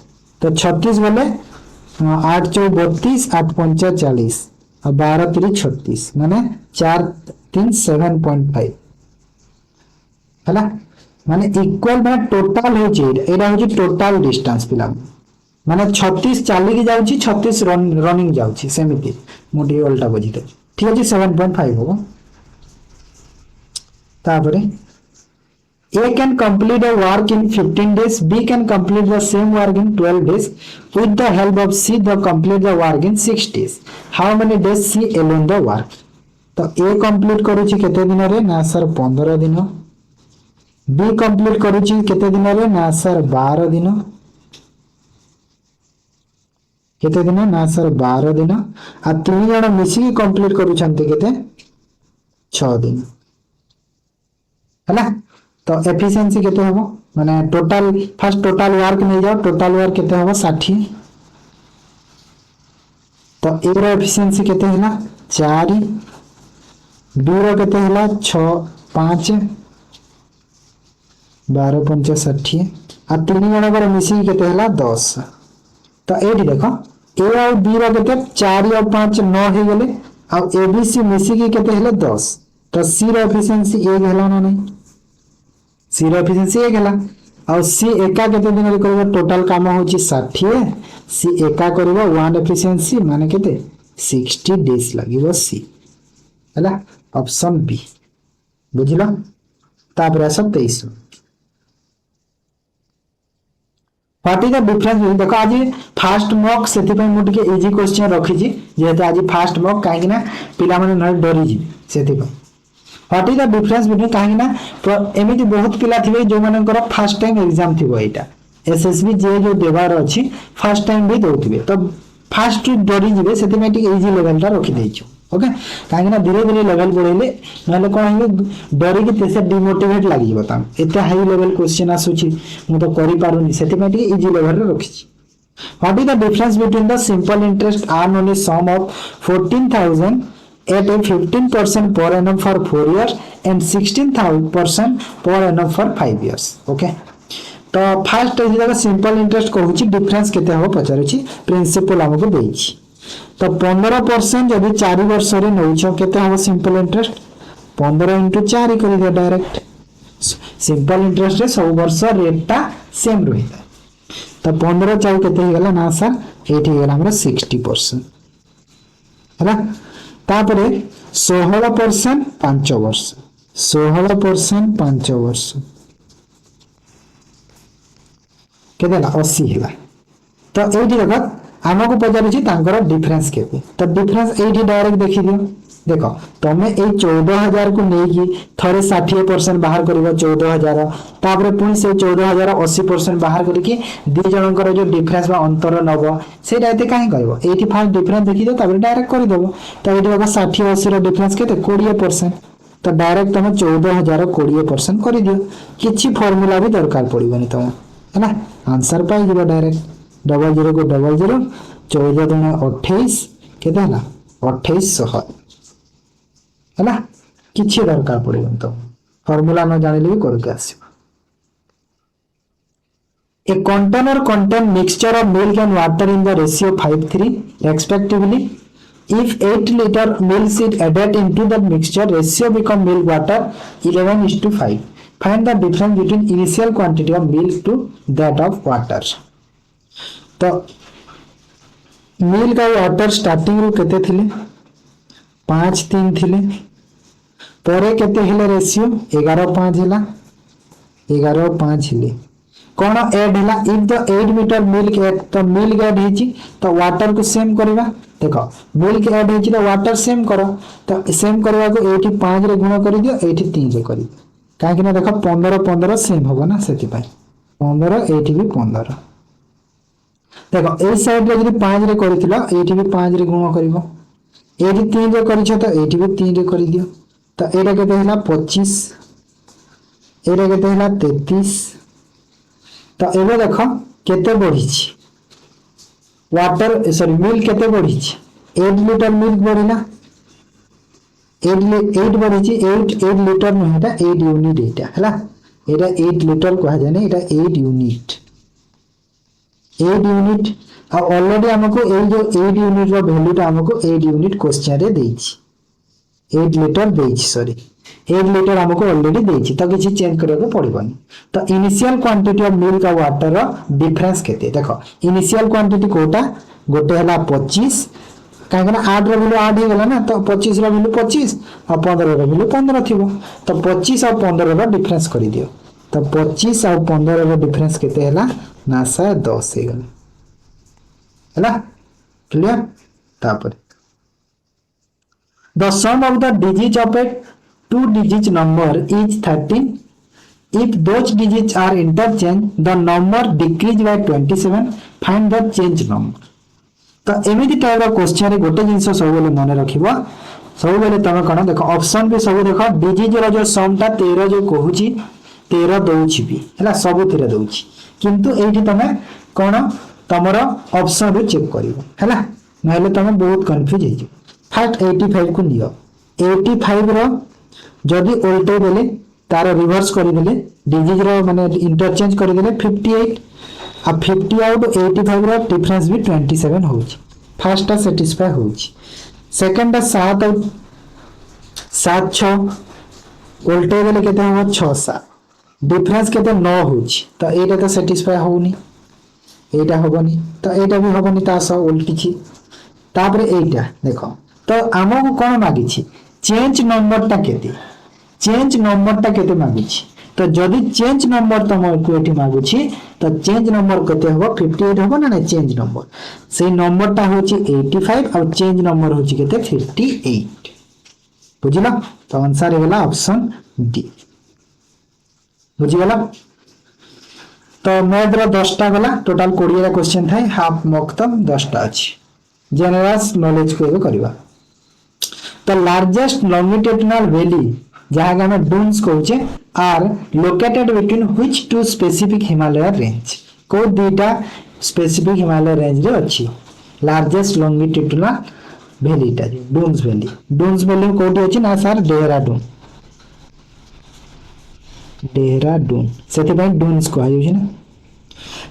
A: तो 36 बोले 8 4 32 8 5 40 और 12 3 36 माने 4 3 7.5 है ना माने इक्वल माने टोटल होची एटा होची टोटल डिस्टेंस पिला माने 36 चाली की जाउची 36 रनिंग जाउची सेमिति मोटी उल्टा बुझिते ठीक अछि 7.5 हो तापरे A can complete a work in 15 days B can complete the same work in 12 days with the help of C the complete the work in 6 days how many days C alone the work तो A complete करूची केते दिन रे ना sir 15 दिन B complete करूची केते दिन रे ना सर 12 दिन केते दिन ना सर 12 दिन आ तीन जण मिसी कंप्लीट करू छनते केते 6 दिन हैला तो एफिशिएंसी केते हबो माने टोटल फर्स्ट टोटल वर्क नै जाओ टोटल वर्क केते हबो 60 तो ए रो एफिशिएंसी केते हला 4 बी रो केते हला 6 5 12 5 60 आ तीन जण कर मिसी केते हला 10 तो एडी देखो ए और बी रो केते 4 और 5 9 हे गेले आ ए बी सी मिसी के केते हेले 10 तो सी रो एफिशिएंसी 1 होला ना नहीं सी रो एफिशिएंसी 1 होला और सी एका केते दिन रे करबो टोटल काम होची 60 सी एका करबो 1 एफिशिएंसी माने केते 60 डेज लागिबो सी हैला ऑप्शन बी बुझिलो तापर सब 23 व्हाट इज द डिफरेंस देखो आज फास्ट मॉक सेति पे मु टिके इजी क्वेश्चन रखी छी जेते आज फास्ट मॉक काहे ना पिला माने न डरी जी सेति पे what is the difference between काहे ना एमिति बहुत पिला थिबे जो मानकर फर्स्ट टाइम एग्जाम थिबो एटा एसएसबी जे जो देवार अछि फर्स्ट टाइम भी दोथिबे तो फास्ट डरी जिवे सेति में टिके इजी लेवल ता रखी देइछु ओके काहे ना धीरे धीरे लेवल बढ़ेले नले कोन हे डरी के तेसे डिमोटिवेट लागि बता एते हाई लेवल क्वेश्चन आसुची मु तो करि पारुनी सेति में टिके इजी लेवल रे रखी छी what is the difference between the simple interest earn on a sum of 14000 at a 15% per annum for 4 years and 16% per annum for 5 years okay तो फास्ट देखो सिंपल इंटरेस्ट कहूँ डिफरेन्स केते हम पचारुची principal आमको देइछि तो 15% जदि 4 वर्ष रे नउछ केते हम सिंपल इंटरेस्ट 15 into 4 कर दिया डायरेक्ट सिंपल इंटरेस्ट रे सब वर्ष रेटटा सेम रही तो 15 चाउ केते हो गला ना सर एठी गला हमर 60% हैला तापरे 16% 5 वर्ष 16% 5 वर्ष केते ना 80 हैला तो एठी देखत आमको पचारुची तांकर डिफरेंस केते तो डिफरेंस एठी डायरेक्ट देखि दियो देखो तमे ए 14000 को नेकी थरे 60% बाहर करिवो 14000 तापरे पुनी से 14000 80% बाहर करिके दि जनकर जो डिफरेंस बा अंतर नबो सेटा एते काहे करबो एठी फास्ट डिफरेंस देखि दियो तापरे डायरेक्ट करि देबो तो एठी बाबा 60 80 रो डिफरेंस केते 20% तो डायरेक्ट तमे 14000 20% करि दियो किछि फार्मूला भी दरकार पड़िबनी तम है ना आंसर पाई जिवो डायरेक्ट 00 को 00 14 दुना 28 केते हला 2800 है किसी दरकार पड़ेगा तो फॉर्मूला न जाने भी करके आसीबा a container contain mixture of milk and water in the ratio 5:3 respectively if 8 liter milk is added into the mixture ratio become milk water 11:5 find the difference between initial quantity of milk to that of water तो milk और water starting रू केते थिले 5:3 थिले परे केते हेले ratio 11:5 हैला 11:5 हेले कोन ऐड हैला if the 8 meter milk add तो मिल्क ऐड हेची तो वाटर को सेम करबा देखो मिल्क ऐड हेची तो वाटर सेम करो तो सेम करबा को एठी 5 रे गुण करि दियो एठी 3 रे करि काहे कि ना देखो 15 15 सेम होबा ना सेति पय 15 एठी भी 15 देखो ए साइड रे जदी 5 रे करिथिलो एठी भी 5 रे गुण करबो एठी 3 रे करिछ तो एठी भी 3 रे करि दियो तो एटा केते हला 25 एटा केते हला 33 तो एबे देखो केते बढ़िछि वाटर सॉरी मिल्क केते बढ़िछि 8 लीटर मिल्क बढ़िला 8 बढ़िछि 8 लीटर न हेटा 8 यूनिट एटा हला एटा 8 लीटर कहा जाय ने एटा 8 यूनिट 8 यूनिट ऑलरेडी हमको ए जो 8 यूनिट रो वैल्यूटा हमको 8 यूनिट क्वेश्चन रे देछि 8 लीटर देछि सॉरी 8 लीटर हमको ऑलरेडी देछि तो किछि चेंज करबो पड़िबनी तो इनिशियल क्वांटिटी ऑफ मिल्क और वाटर रो डिफरेंस केते देखो इनिशियल क्वांटिटी कोटा गोटे हला 25 काहे ना 8 रो वैल्यू 8 हे गेला ना तो 25 रो वैल्यू 25 और 15 रो वैल्यू 15 थिबो तो 25 और 15 रो डिफरेंस करि दियो तो 25 और 15 रो डिफरेंस केते हला ना सा 10 हे गेला हैला क्लियर तापर the sum of the digits of a two digit number is 13 if those digits are interchanged the number decrease by 27 find the change number तो एमिति टाइप रो क्वेश्चन रे गोटे जिंस सब बेले मन रखिबो सब बेले तमे कोन देखो ऑप्शन भी सब देखो डिजिट रो जो सम ता 13 जो कहूची 13 दउछि भी हैला सब 13 दउछि किंतु एठी तमे कोन तमरो ऑप्शन रो चेक करिवो हैला नहले तमे बहुत कंफ्यूज हे फर्स्ट 85 को लियो 85 रो जदी उल्टे देले तार रिवर्स करि देले डिजिट रो माने इंटरचेंज करि देले 58 आ 50 आउट 85 रो डिफरेंस भी 27 होची फर्स्ट ता सैटिस्फाई होची सेकंड ता 7 आउट 7 6 उल्टे देले केते हो 6 7 डिफरेंस केते 9 होची तो एटा तो सैटिस्फाई होउनी एटा होबनी तो एटा भी होबनी ता स उल्टी छी तापर एटा देखो तो हमको कोन मागी छी चेंज नंबर ता केते मागी छी तो जदी चेंज नंबर तम को एठी मागु छी तो चेंज नंबर केते होबो 58 होबो ना चेंज नंबर से नंबर ता होची 85 और चेंज नंबर होची केते 58 बुझिला तो आंसर होला ऑप्शन डी बुझिगला तो मैथ रो 10 टा गला टोटल 20 रा क्वेश्चन थाई हाफ मॉक तक 10 टा अछि जनरल नॉलेज को करबा the largest longitudinal valley जहां के हम डून्स कहूचे are located between which two specific Himalaya range को दीटा स्पेसिफिक हिमालय रेंज रे अछि लार्जेस्ट लॉन्गिट्यूडिनल वैली टा डून्स वैली कोठी अछि ना सर देहरादून डेहराडून से डून्स कह ना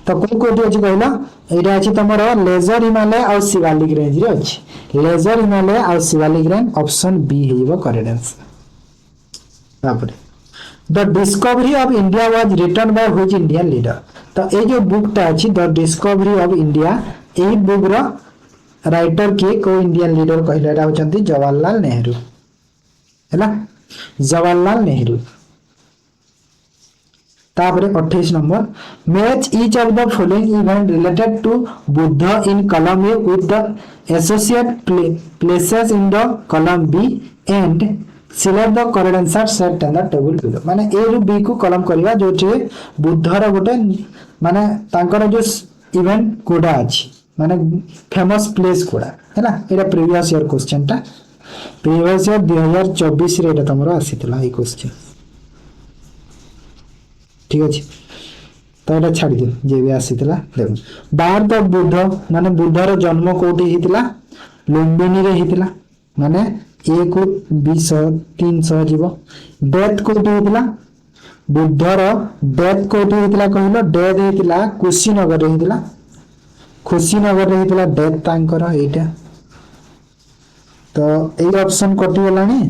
A: तो कोठी अच्छी कहल यहाँ अच्छी तुम लेजर हिमालय और शिवालिक रेंज रे अच्छी लेजर हिमालय और शिवालिक रेंज ऑप्शन बी हो correct answer the discovery of India was written by which Indian leader तो ये जो बुकटा अच्छी द डिस्कवरी ऑफ इंडिया यही बुक रो राइटर किए को इंडियन लीडर कहले होचंती जवाहरलाल नेहरू हैला जवाहरलाल नेहरू तापर 28 number match each of the following event related to Buddha in column A with the associate places in the column B and select the correct answer set in the table below माने A रु B को column करबा जोटे बुद्धर गोटे माने तांकर जो event कोडा अछि माने फेमस प्लेस कोडा हैला एटा प्रीवियस ईयर क्वेश्चन टा प्रीवियस ईयर 2024 रे एटा तमरो आसीतला ई क्वेश्चन ठीक अच्छे तो ये छाड़ दियो जे भी आसीतला देखो बार्थ ऑफ बुद्ध माने बुद्धर जन्म कोठी हितला लुम्बिनी रे हितला माने 1 20 300 जीव डेथ कोठी हितला बुद्धर डेथ कोठी हितला कहलो डेथ हितला कुशीनगर रे हितला कुशीनगर रे हितला डेथ तांकर एटा तो ए ऑप्शन कटि गलानी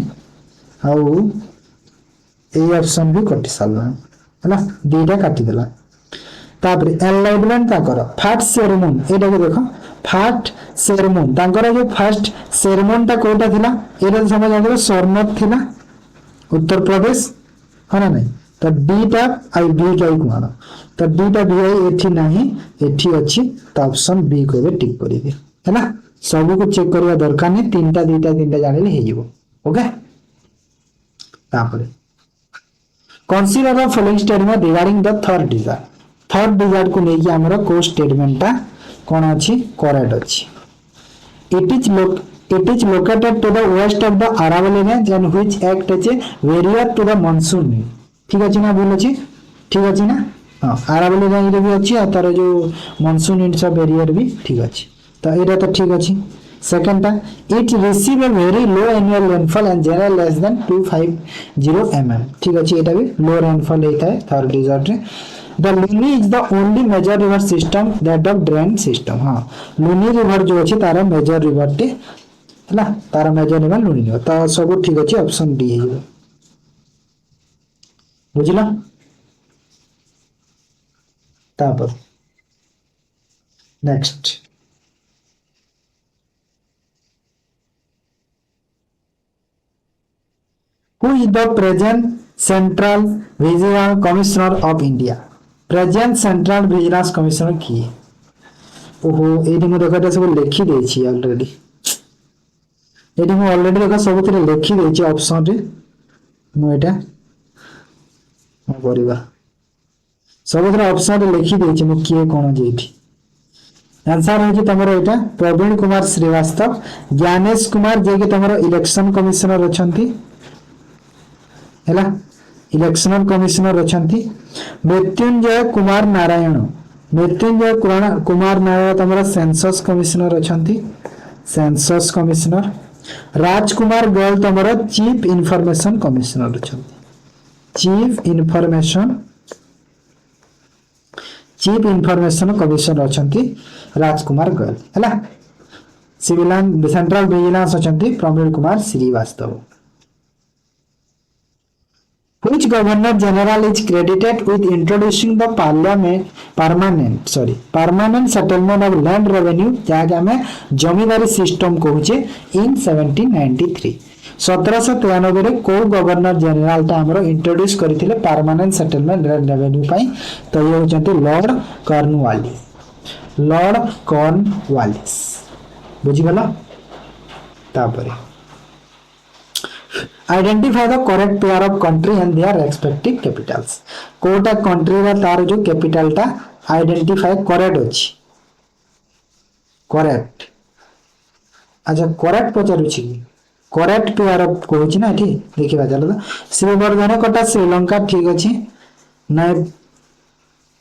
A: आउ ए ऑप्शन भी कटि सारला है ना दुईटा काटिदेला तापर एनलाइटमेंट ताकर फास्ट सेरेमन एटा को देखो फास्ट सेरेमन तांकर जो फास्ट सेरेमन ता कोटा थिला एटा समझ आगो सोरनाथ थिला उत्तर प्रदेश है ना नहीं तो डीटा आई बी जाई कुआना तो डीटा भी आई एठी नाही एठी अछि तो ऑप्शन बी को बे टिक करि दे है ना सब को चेक करबा दरकार नहीं तीनटा जानिले हे जिवो ओके तापर Consider the following statement regarding the third desire. Third desire को लेके हमरा को स्टेटमेंट ता कोन अछि करेक्ट अछि. It is located to the west of the Aravalli Range and which act as a barrier to the monsoon. ठीक अछि ना बोल अछि ठीक अछि ना हां Aravalli Range रे भी अछि आ तार जो monsoon इट्स अ barrier भी ठीक अछि तो एटा तो ठीक अछि. Second it receive a very low annual rainfall and general less than 250 mm ठीक अछि एटा भी लो रेनफॉल हेता है थर्ड डिजर्ट रे the Luni is the only major river system that of drain system हां लुनी रिवर जो अछि तारा मेजर रिवर टे हला तारा मेजर रिवर लुनी रिवर तो सब ठीक अछि ऑप्शन डी हे बुझला तापर next Who is the present Central Vigilance Commissioner of India? Present Central Vigilance Commissioner की ओहो एडी मो देखा सब लिखि देछि ऑलरेडी एडी मो ऑलरेडी देखा सब थरे लिखि देछि ऑप्शन रे मो एटा मो करबा सब थरे ऑप्शन रे लिखि देछि मो किए कोन जेठी आंसर है कि तमरो एटा प्रवीण कुमार श्रीवास्तव ज्ञानेश कुमार जे कि तमरो इलेक्शन कमिश्नर अछंती हैला इलेक्शनल कमिश्नर अछंती मृत्युंजय कुमार नारायण तमरा सेंसस कमिश्नर अछंती सेंसस कमिश्नर राजकुमार गोयल तमरा चीफ इंफॉर्मेशन कमिश्नर अछंती चीफ इंफॉर्मेशन कमिश्नर अछंती राजकुमार गोयल हैला सिविल सेंट्रल विजिलेंस अछंती Praveen Kumar Srivastava Which Governor General is credited with introducing the permanent settlement of land revenue जहाँ हमें जमींदारी सिस्टम कहूचे in 1793 1793 रे को गवर्नर जनरल ता हमरो इंट्रोड्यूस करथिले परमानेंट सेटलमेंट लैंड रेवेन्यू पई तो ये होचंती लॉर्ड कॉर्नवालिस बुझी गला तापरे Identify the correct pair of country and their respective capitals. कोटा कंट्री रा तार जो कैपिटल ता आइडेंटिफाई करेक्ट अछि करेक्ट अच्छा करेक्ट पचारु छी करेक्ट पेयर ऑफ कहू छी ना ठीक देखिबा चलो श्रीवर्धन कटा श्रीलंका ठीक अछि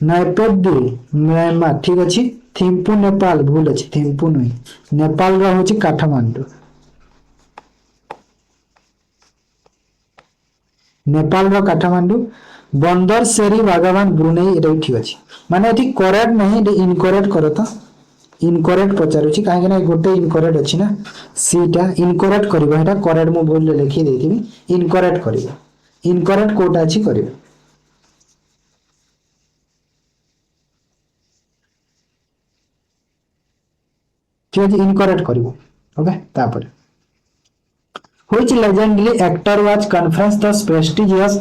A: नाइपेडी म्यांमार ठीक अछि थिम्पू नेपाल भूल अछि थिम्पू नहीं नेपाल रा होछि काठमांडू नेपाल रो काठमांडू बंदर सेरी बागवान ब्रुनेई एटा ठीक अछि माने एठी करेक्ट नहीं एठी इनकरेक्ट करो तो इनकरेक्ट पचारुछि काहे ना गोटे इनकरेक्ट अछि ना सीटा इनकरेक्ट करबो एटा करेक्ट मु भूल लिखि देथिबी इनकरेक्ट करबो इनकरेक्ट कोटा अछि करबो ठीक अछि इनकरेक्ट करबो ओके तापर Which legendary actor was conferred the prestigious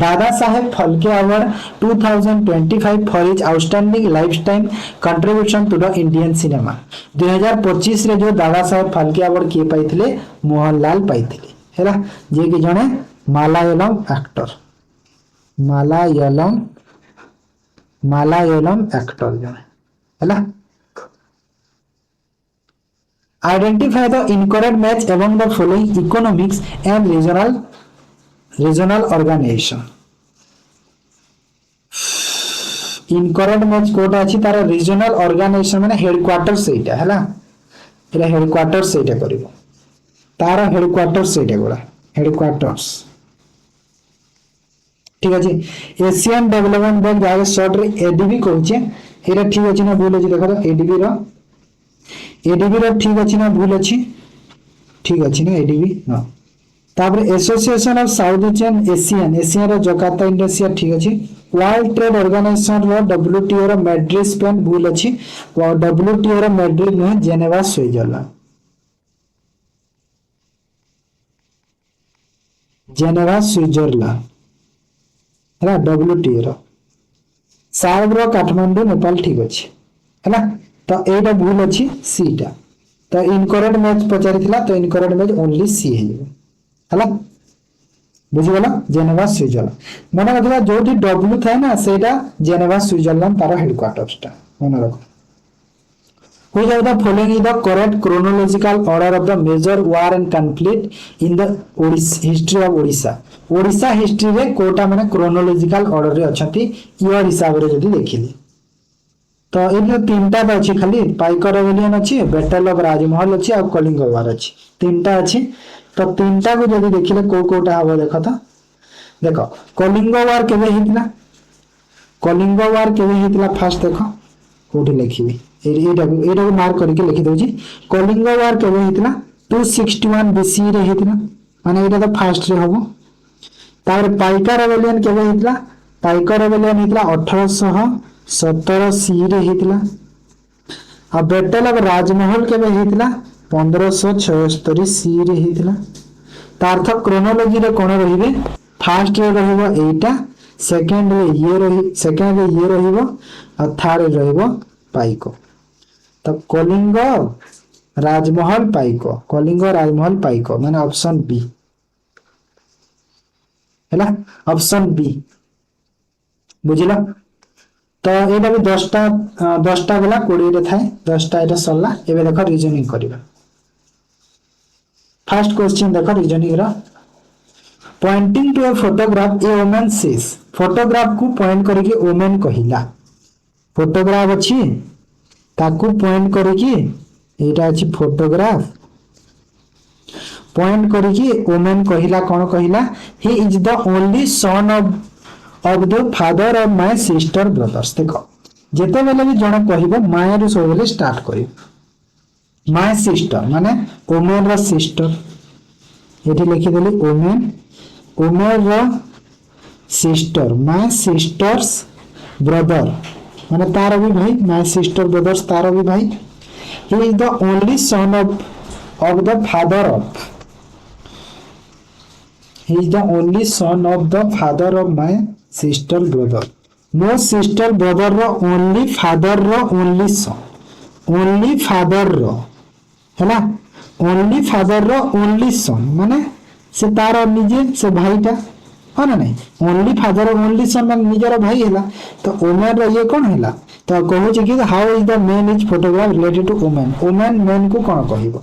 A: Dada Saheb Phalke Award 2025 for his outstanding lifetime contribution to the Indian cinema 2025 रे जो दादा साहेब फाल्के अवार्ड किए पाइथिले मोहनलाल पाइथिले हैला जे कि जने मालायालम एक्टर मालायालम मालायालम एक्टर जने हैला Identify the incorrect match among the following economics and regional organization. Incorrect match Kota अछि तार regional organization माने headquarters सेटा हैला एला headquarters सेटा करिवो तार headquarters सेटा गोला headquarters ठीक अछि एशियन डेवलपमेंट बैंक जागे शॉर्ट रे एडीबी कहूचे एरा ठीक अछि ना बोल अछि देखो एडीबी रो एडीबी रो ठीक अछि ना भूल अछि ठीक अछि ना एडीबी हां तापर association of south eastern Asian रो जकार्ता इंडोनेशिया ठीक अछि वर्ल्ड ट्रेड ऑर्गेनाइजेशन रो डब्ल्यूटीओ रो मैड्रिड स्पेन भूल अछि डब्ल्यूटीओ रो मैड्रिड में जेनेवा स्विट्जरलैंड हैला डब्ल्यूटीओ रो सार्क रो काठमांडू नेपाल ठीक अछि हैला तो एटा भूल अछि सीटा तो इनकरेक्ट मैच पचारिथिला तो इनकरेक्ट मैच ओनली सी हे हला बुझि गला जेनेवा स्विट्जरलैंड मन रखबा जोठी डब्ल्यू थाए ना सेटा जेनेवा स्विट्जरलैंड तार हेडक्वार्टर्स ता मन रख Which of the following is the correct chronological order of the major war and conflict in the history of Odisha? Odisha history रे कोटा माने chronological order रे अछंती इयर हिसाब रे जदी देखिली तो एने तीनटा अछि खाली पाइकर रेबेलियन अछि बैटल ऑफ राजमहल अछि और कलिंग वार अछि तीनटा अछि तो तीनटा को जदी देखिले कोटा हबो देखो तो देखो कलिंग वार केबे हितला फास्ट देखो कोठी लिखिबी एटा को मार्क करके लिखि दोजी कलिंग वार केबे हितला 261 बीसी रे हितला माने एटा तो फास्ट रे हबो तार पाइका रेबेलियन केबे हितला पाइका रेबेलियन हितला 1817 सी रे हितला आ बैटल ऑफ राजमहल केबे हितला 1576 सी रे हितला तार तो क्रोनोलॉजी रे कोन रहिबे फर्स्ट रे रहबो एटा सेकंड रे ये रहिबो आ थर्ड रे रहबो पाइको तो कलिंग राजमहल पाइको माने ऑप्शन बी हैला ऑप्शन बी बुझिला तो एटा भी 10टा गला 20 रे थाए 10टा एटा सरला एबे देखो रीजनिंग करिबा फर्स्ट क्वेश्चन देखो रीजनिंग रा pointing to a photograph a woman sees photograph को पॉइंट करके वुमन कहिला फोटोग्राफ अछि ताकू पॉइंट करके एटा अछि फोटोग्राफ पॉइंट करके वुमन कहिला कोन कहिला he is the only son of the father of my sister brothers देखो जेते बेले भी जण कहिबो माय रु सब बेले स्टार्ट करियो माय सिस्टर माने वुमन रो सिस्टर एठी लिखि देली वुमन रो सिस्टर माय सिस्टर्स ब्रदर माने तार भी भाई माय सिस्टर ब्रदर्स तार भी भाई he is the only son of the father of he is the only son of the father of my sister brother no sister brother ro only father ro only father ro हैला only father रो only son माने से तार निजे से भाईटा हो ना नहीं only father रो only son माने निजर भाई हैला तो woman रो ये कोन हैला तो कहू छै कि how is the man is photograph related to woman man को कोन कहिबो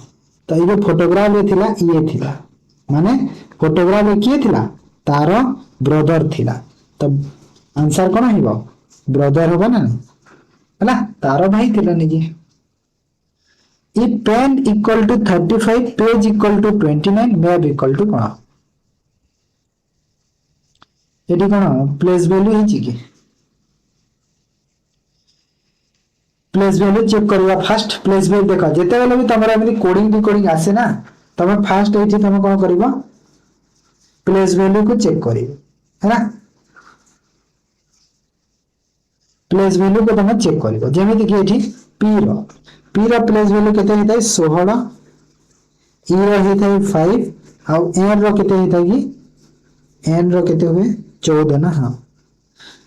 A: तो इबे फोटोग्राफ रे थिला ये थिला माने फोटोग्राफ रे किए थिला तार ब्रदर थिला तो आंसर कोन हिबो ब्रदर होबो ना हैला तार भाई थिला निजे if pen equal to 35 page equal to 29 map equal to कौन एटी कौन प्लेस वैल्यू है कि प्लेस वैल्यू चेक करवा फास्ट प्लेस वैल्यू देखा जिते बेले भी तुम एमती कोडिंग डिकोडिंग आसे ना तुम फास्ट ये तुम कौन कर प्लेस वैल्यू को चेक कर है ना प्लेस वैल्यू को तुम चेक कर जमी कि ये पी प्लेस वैल्यू के 16 ई रही 5 आउ एन रे कि एन रे हुए 14 ना हाँ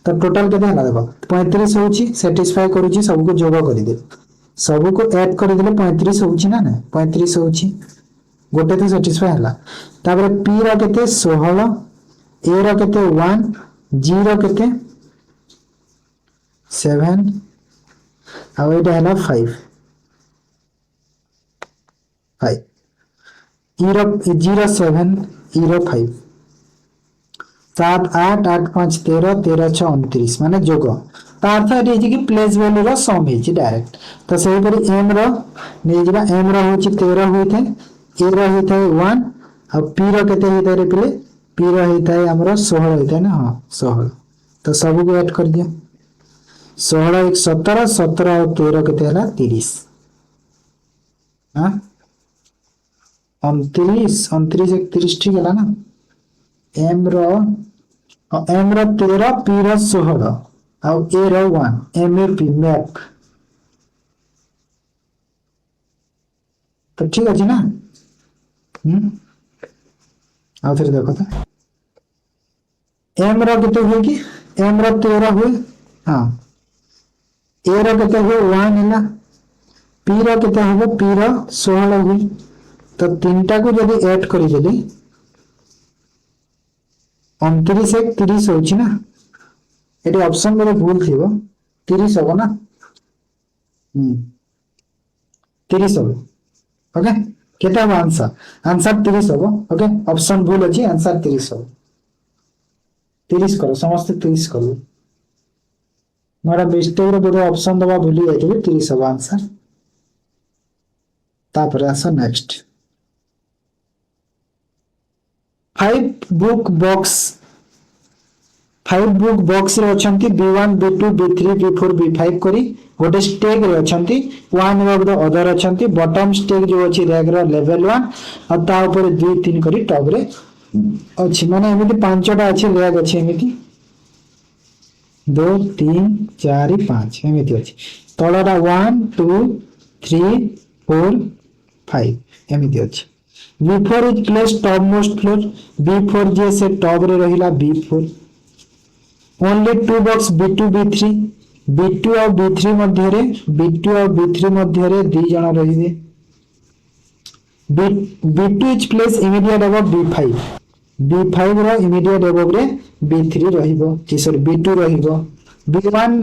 A: तो टोटल के देखो 35 होची सेटिस्फाई करूची सब को जोग कर दे सब को ऐड कर देले 35 होची ना ना 35 होची गोटे तो सेटिस्फाई हला तापर पी रो केते 16 ए रो केते 1 जी रो केते 7 आ एटा हला 5 ई रो 7 ई रो 5 7 8 8 5 13 13 6 29 माने जोग तार अर्थ ये कि प्लेस वैल्यू रो सम है डायरेक्ट तो सही पर एम रो नै जिबा एम रो होची 13 होई थे ए रो होई थे 1 और पी रो केते होई थे रे पी रो होई थे हमरो 16 होई थे ना हां 16 तो सब को ऐड कर दिया 16 1 17 17 और 13 केते हला 30 हां 29 29 31 ठीक है ना एम रो 13 पी रो 16 और ए रो 1 एम ए पी मैप तो ठीक है ना आ फिर देखो तो एम रो केते हुए कि एम रो 13 हुए हां ए रो केते हुए 1 हैला पी रो केते हुए पी रो 16 हुए तो तीनटा को जदी ऐड करी देली 29 एक 30 होची ना एटी ऑप्शन मेरे भूल थी वो 30 होगा ना 30 होगा ओके केटा हो आंसर आंसर 30 होगा ओके ऑप्शन भूल अछि आंसर 30 होगा 30 करो समस्त 30 करो मोरा मिस्टेक रो बोले ऑप्शन दबा भूली जाइते 30 होगा आंसर तापर आसो नेक्स्ट 5 बुक बॉक्स रे अछंती B1 B2 B3 B4 B5 करी गोटे स्टेक रे अछंती वन ऑफ द अदर अछंती बॉटम स्टेक जो अछि रैग रो लेवल 1 और ता ऊपर 2 3 करी टॉप रे अछि माने एमिति पांचटा अछि रैग अछि एमिति 2 3 4 5 एमिति अछि तळरा 1 2 3 4 5 एमिति अछि B4 is placed top most floor B4 जे से टॉप रे रहिला B4 only to box B2 B3 B2 और B3 मध्य रे B2 और B3 मध्य रे दी जण रहिबे B2 is placed immediate above B5 B5 row immediate above रे B3 रहिबो कि सॉरी B2 रहिबो B1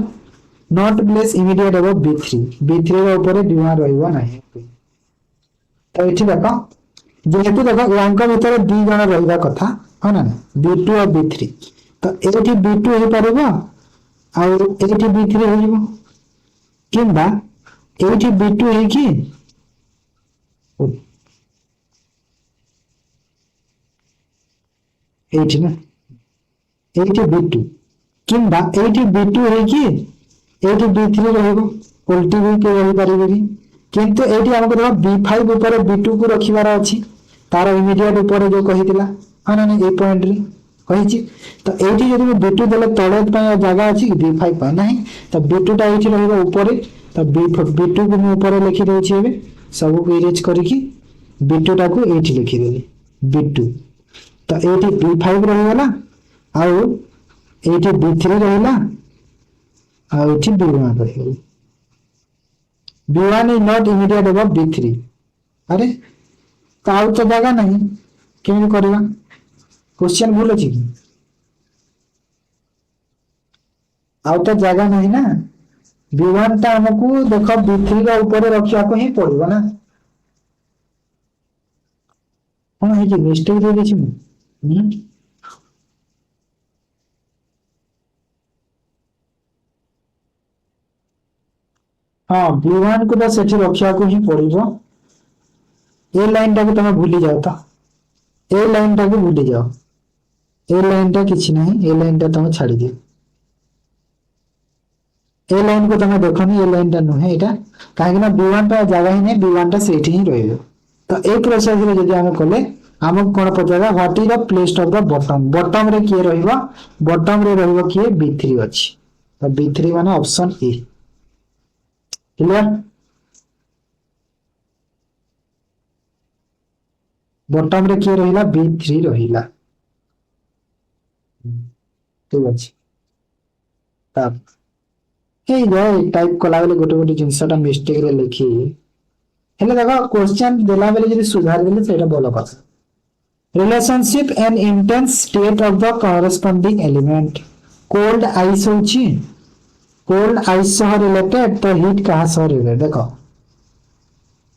A: not placed immediate above B3 B3 रो ऊपर B1 रहिबो नाही तो एठी देखो जेहेतु देखो यांक भीतर दी जण रहिबा कथा हो ना B2 और B3 तो एठी B2 हे परबो आ एठी B3 हे जिवो किंबा एठी B2 हे कि एठी ना एठी B2 किंबा एठी B2 हे कि एठी B3 रहबो उल्टी भी के रहि परिबे कि किंतु एठी हमको देखो B5 ऊपर B2 को रखिबार अछि तार इमीडिएट ऊपर जो कहितिला हां ना ए पॉइंट रे कहिछि तो एठी जदि B2 देले तळे पय जगह अछि B5 पय नाही तो B2 टा एठी रहबो ऊपर तो B2 को ऊपर लिखि देउ छी एबे सब को इरेज करी कि B2 टा को एठी लिखि देली B2 तो एठी B5 रहला आ एठी B3 रहला आ एठी B1 रहला B1 is not immediate above B3 अरे काउ तो जगह नहीं केमि करबा क्वेश्चन भूल अछि कि आउ तो जगह नहीं ना B1 ता हमकु देखो B3 रो ऊपर रखिया को ही पड़िबो ना कोन है कि मिस्टेक दे छि हाँ B1 को तो सेठी रखिया को ही पड़िबो ए लाइन टा को तुम भूली जाओ तो ए लाइन टा को भूली जाओ ए लाइन टा किछि नहीं, ए लाइन टा तुम छाड़ी दियो, ए लाइन को तुम देखनी, ए लाइन टा नुहे एटा, काहे ना B1 टा जगह ही नहीं, B1 टा सेठी ही रहइबो। तो ए प्रोसेस रे जदि हम कले हमक कोन पचारा what is the place of the bottom, bottom रे के रहइबो, बॉटम रे रहइबो के B3 अछि, तो B3 माने ऑप्शन ए। क्लियर, बॉटम रे के रहिला B3 रहिला, ठीक अछि। तब हे जाय टाइप कला बेले गोटे गोटे जिंसटा मिस्टेक रे लिखी, हेले देखो क्वेश्चन देला बेले जदि सुधार देले सेटा बोलो कथा। Relationship and intense state of the corresponding element, cold ice होची, कोल्ड आइस सह रिलेटेड, तो हीट कहा सह रिलेटेड, देखो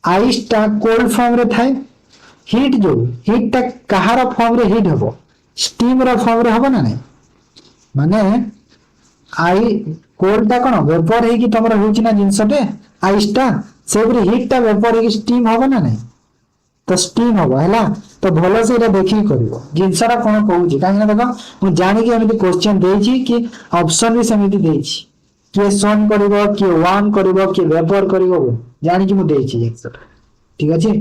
A: आइस टा कोल्ड फॉर्म रे थाए, हीट जो हीट टा कहार फॉर्म रे हीट हबो, स्टीम रो फॉर्म रे हबो ना नहीं, माने आई कोल्ड टा कोन वेपर हे कि तमरा होची ना जिंसटे आइस टा, से ऊपर हीट टा वेपर हे कि स्टीम हबो ना नहीं, तो स्टीम हबो हैला। तो भलो से एटा देखि करिवो जिंसटा कोन कहूची, काहे ना देखो मु जानि कि एमिति क्वेश्चन देछि कि ऑप्शन भी समिति देछि, के सन करिवो के वार्म करिवो के वेपर करिवो, जानि कि मु देछि जिंसटा, ठीक अछि।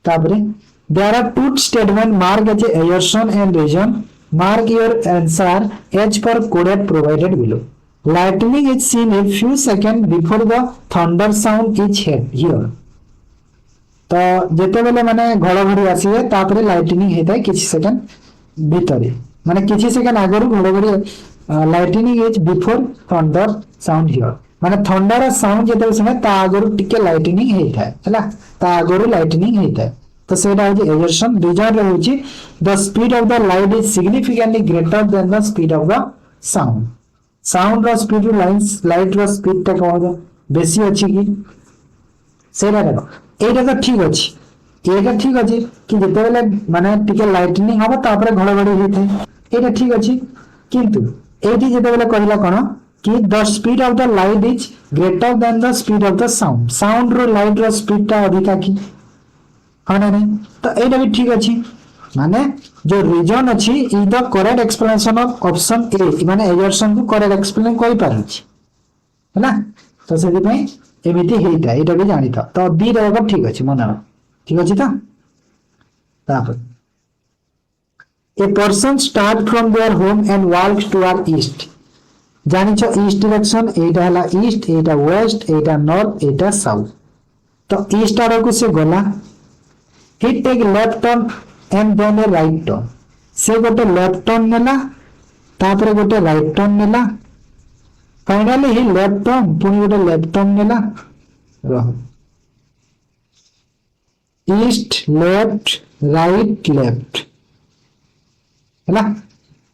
A: तापरे there are two statement mark as assertion and reason, mark your answer as per coded provided below. Lightning is seen a few seconds before the thunder sound is here. तो जेते बेले माने घड़घड़ी आसीए तापरे लाइटनिंग हेताय किछि सेकंड भितरे, माने किछि second आगरु घड़घड़ी lightning is before thunder sound here, माने थंडर साउंड जेते समय ता आगरु टिके लाइटनिंग हेताय हैला, ता आगरु लाइटनिंग हेताय। तो सेटा होची एयरसन, रीजन रे होची the speed of the light is significantly greater than the speed of the sound, sound रो स्पीड रो लाइट रो स्पीड ता कोन बेसी अछि कि सेटा देखो, एटा तो ठीक अछि, एटा ठीक अछि कि जेते बेले माने टिके लाइटनिंग हबो तापरे घड़घड़ी हेते, एटा ठीक अछि। किंतु एटी जेते बेले कहला कोन कि the speed of the light is greater than the speed of the sound, sound रो लाइट रो स्पीड ता अधिका कि, हाँ ना नहीं, तो एटा भी ठीक अछि, माने जो रीजन अछि is the correct explanation of option A, माने एयरसन को करेक्ट एक्सप्लेन करि पारुछि हैला। तो सेति पई एमिति हेइता, एटा भी जानि था, तो बी रहबो ठीक अछि मना, ठीक अछि त। तापर a person start from their home and walks toward east, जानि छ ईस्ट डायरेक्शन, एटा हला ईस्ट, एटा वेस्ट, एटा नॉर्थ, एटा साउथ। तो ईस्ट आड़ को से गला, he take left turn and then a right turn, से गोटे लेफ्ट टर्न नेला तापरे गोटे राइट टर्न नेला, फाइनली ही लेफ्ट टर्न पुनी गोटे लेफ्ट टर्न नेला, रह ईस्ट लेफ्ट राइट लेफ्ट हैला,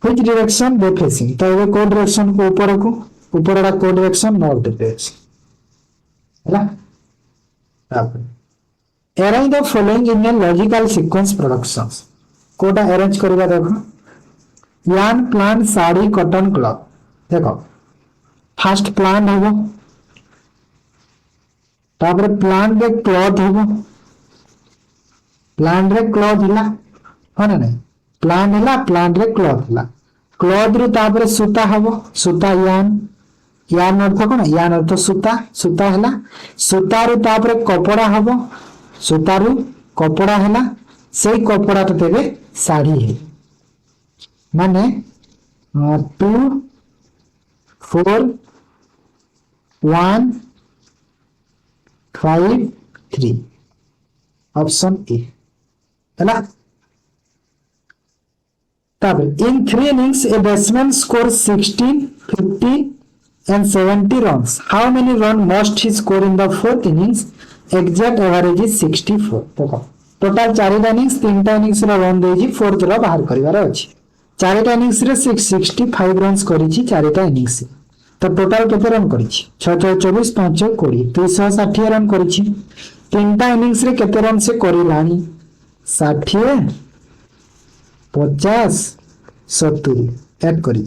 A: व्हिच डायरेक्शन दे फेसिंग, तो ये को डायरेक्शन को ऊपर को डायरेक्शन नॉर्थ डायरेक्शन हैला। तापरे arrange the following in a logical sequence productions, कोटा अरेंज करबा देखो, यान प्लान साड़ी कॉटन क्लॉथ, देखो फास्ट प्लान होबो, तापर प्लान रे क्लॉथ होबो, प्लान रे क्लॉथ हिला होना नहीं, प्लान हिला प्लान रे क्लॉथ हिला, क्लॉथ रु तापर सूता होबो, सूता यान, यान अर्थ कोन, यान अर्थ सूता, सूता हिला, सूता रु तापर कपड़ा होबो, सूतारू कपड़ा है, से कपड़ा तो तेरे साड़ी है, माने 2 4 1 5 3 ऑप्शन ए है। तब इन 3 innings a batsman score 16 50 and 70 runs, how many run must he score in the 4th innings, exact average is 64। देखो टोटल 4 इनिंग्स 3टा इनिंग्स रो रन देजी 4th रो बाहर करिवार अछि, 4टा इनिंग्स रे 665 रन्स करिछि 4टा इनिंग्स, तो टोटल केते रन करिछि 6 24 5 20 260 रन करिछि, 3टा इनिंग्स रे केते run से करिलानी 60 50 70 add करी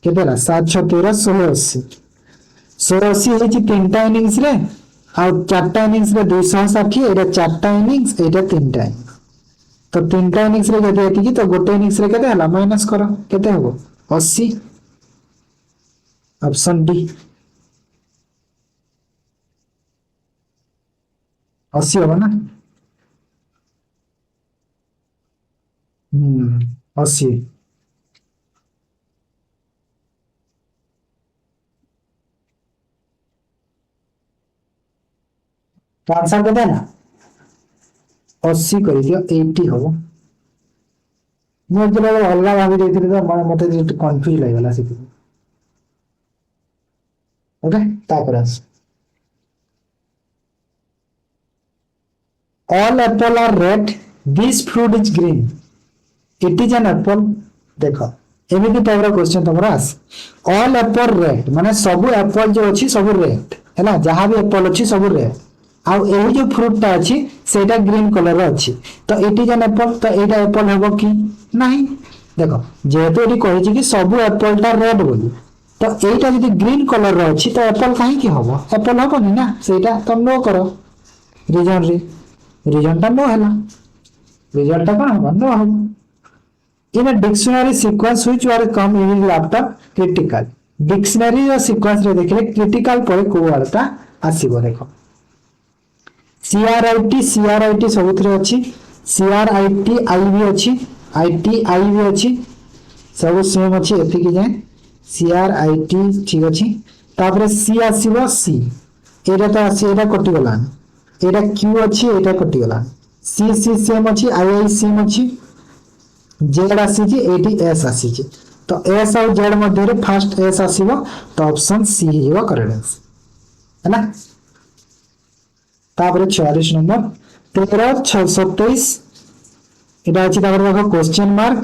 A: केतेला 7 6 13 16 80 हेछि 3टा इनिंग्स रे, आ 4टा इनिंग्स रे 260, एटा 4टा इनिंग्स एटा 3टा, तो तीनटा इनिंग्स रे केते एतिकी तो गोटे इनिंग्स रे केते हला माइनस करो केते हबो 80 ऑप्शन डी 80 होगा ना 80 तो आंसर केते ना 80 कर दियो 80 हबो मुझे लगा अलग भाभी देथिले तो मते कंफ्यूज लागला से ओके तापर all apple are red this fruit is green it is an apple देखो एमिति टाइप क्वेश्चन तमरा आस ऑल एप्पल रेड माने सब एप्पल जो अछि सब रेड हैला जहां भी एप्पल अछि सब रेड आ एही जो फ्रूट ता अछि सेटा ग्रीन कलर रो अछि तो इट इज एन एप्पल तो एटा एप्पल हेबो कि नहीं देखो जेहेतु एटी कहि छी कि सब एप्पल ता रेड बोली तो एटा जदी ग्रीन कलर रो अछि तो एप्पल काहे कि हबो एप्पल हबो नि ना सेटा तुम नो करो रीजन रे रीजन ता नो हैला रिजल्ट ता कोन हबो नो हबो in a dictionary sequence which were come in after critical dictionary or sequence रे देखले critical पर को वर्ड ता आसीबो देखो CRIT सबुथरे अछि CRIT I भी अछि ITI भी अछि सब सेम अछि एति कि जाय CRIT ठीक अछि तापर C आसीबो C एटा तो आसी एटा कटि गला एटा Q अछि एटा कटि गला C सेम अछि II सेम अछि जेड आसीची एटी एस आसीची तो एस और जेड मध्य रे फर्स्ट एस आसीबो तो ऑप्शन सी हिबो करेक्ट आंसर है ना तापर 44 नंबर 13 27 एटा अछि तापर देखो क्वेश्चन मार्क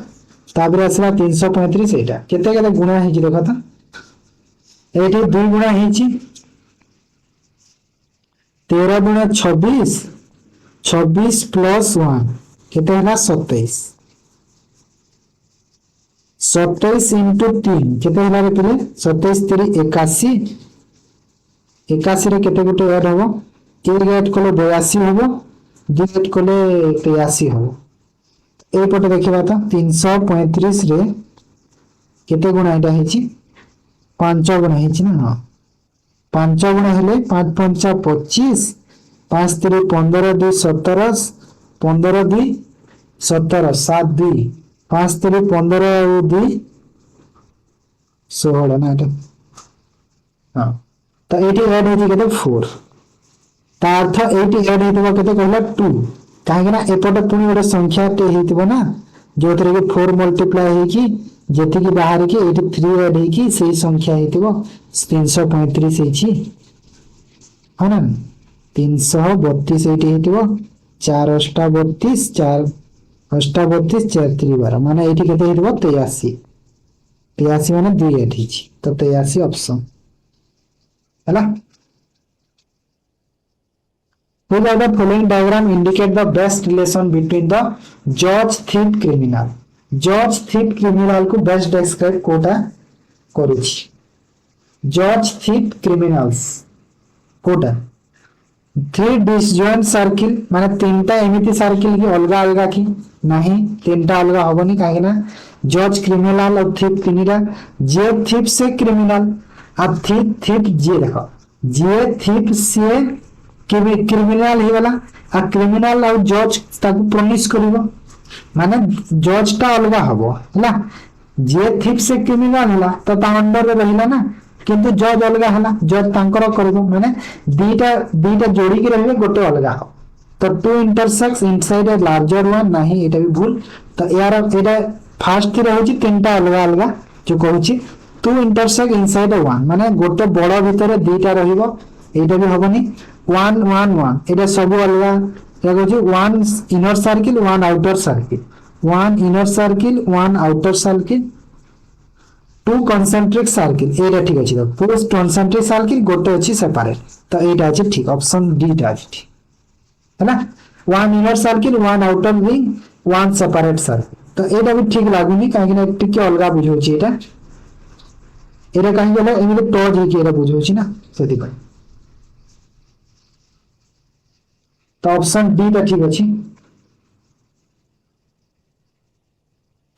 A: तापर आसला 335 एटा केते केते गुणा हिची देखो त एटी 2 गुणा हिची 13 गुणा 26 26 प्लस 1 केते हला 27 27 इंटू 3 केते हला रे पिले 27 3 81 81 रे केते गुटे ऐड हबो 1 ऐड कोले 82 हबो 2 ऐड कोले 83 हबो ए पटे देखिबा त 335 रे केते गुणा एटा हिची 5 गुणा हिची ना हां 5 गुणा हेले 5 5 25 5 3 15 2 17 15 2 17 7 2 5 3 15 2 16 ना एटा हां तो एटी ऐड होती केते 4 ता अर्थ एटी ऐड हेतबा केते कहला 2 काहे ना एपटे पुनी गोटे संख्या टे हेतिबो ना जोथरे के 4 मल्टीप्लाई हे कि जेति कि बाहर के 83 ऐड हे कि सेही संख्या हेतिबो 335 हे छी हां ना 332 एटी हेतिबो 4 8 32 4 8 32 4 3 12 माने एटी केते हेतिबो 83 83 माने 2 ऐड हे छी तो 83 ऑप्शन हैला Which of the following diagram indicate the best relation between the judge, thief, criminal? Judge, thief, criminal को best describe कोटा करूची. Judge, thief, criminals Kota. Three disjoint circle माने तीनटा एमिति सर्किल की अलगा अलगा की नहीं तीनटा अलगा होबनी काहे ना जज क्रिमिनल और थिफ तीनटा जे थिफ से क्रिमिनल अब थिफ थिफ जे देखो जे थिफ से क्रिमिनल ही वाला आ क्रिमिनल और जज ताकू प्रोमिस करिवो माने जज ता अलगा हबो हला जे थिफ से क्रिमिनल हला तो ता अंडर रे रहिला ना किंतु जज अलगा हला जज तांकर करबो माने दीटा जोड़ी के रहबे गोटे अलगा हो तो two intersects inside a larger one नहीं एटा भी भूल तो यार एटा फास्ट थी रहउची तीनटा अलगा अलगा जो कहउची two intersect inside a one माने गोटे बड़ भीतर दीटा रहिबो एटा भी हबनी 1 1 1 एटा सब अलगा या कहउची one inner circle one outer circle one inner circle one outer circle two concentric circle एटा ठीक अछि तो टू कॉन्सेंट्रिक सर्किल गोटे अछि सेपरेट तो एटा अछि ठीक ऑप्शन डी टा अछि ठीक है ना one inner circle one outer ring one separate circle तो एटा भी ठीक लागुनी काहे कि टिके अलगा बुझौछि एटा एटा काहे गेले एमिले टॉज हे कि एटा बुझौछि ना सेति पर तो ऑप्शन डी टा ठीक अछि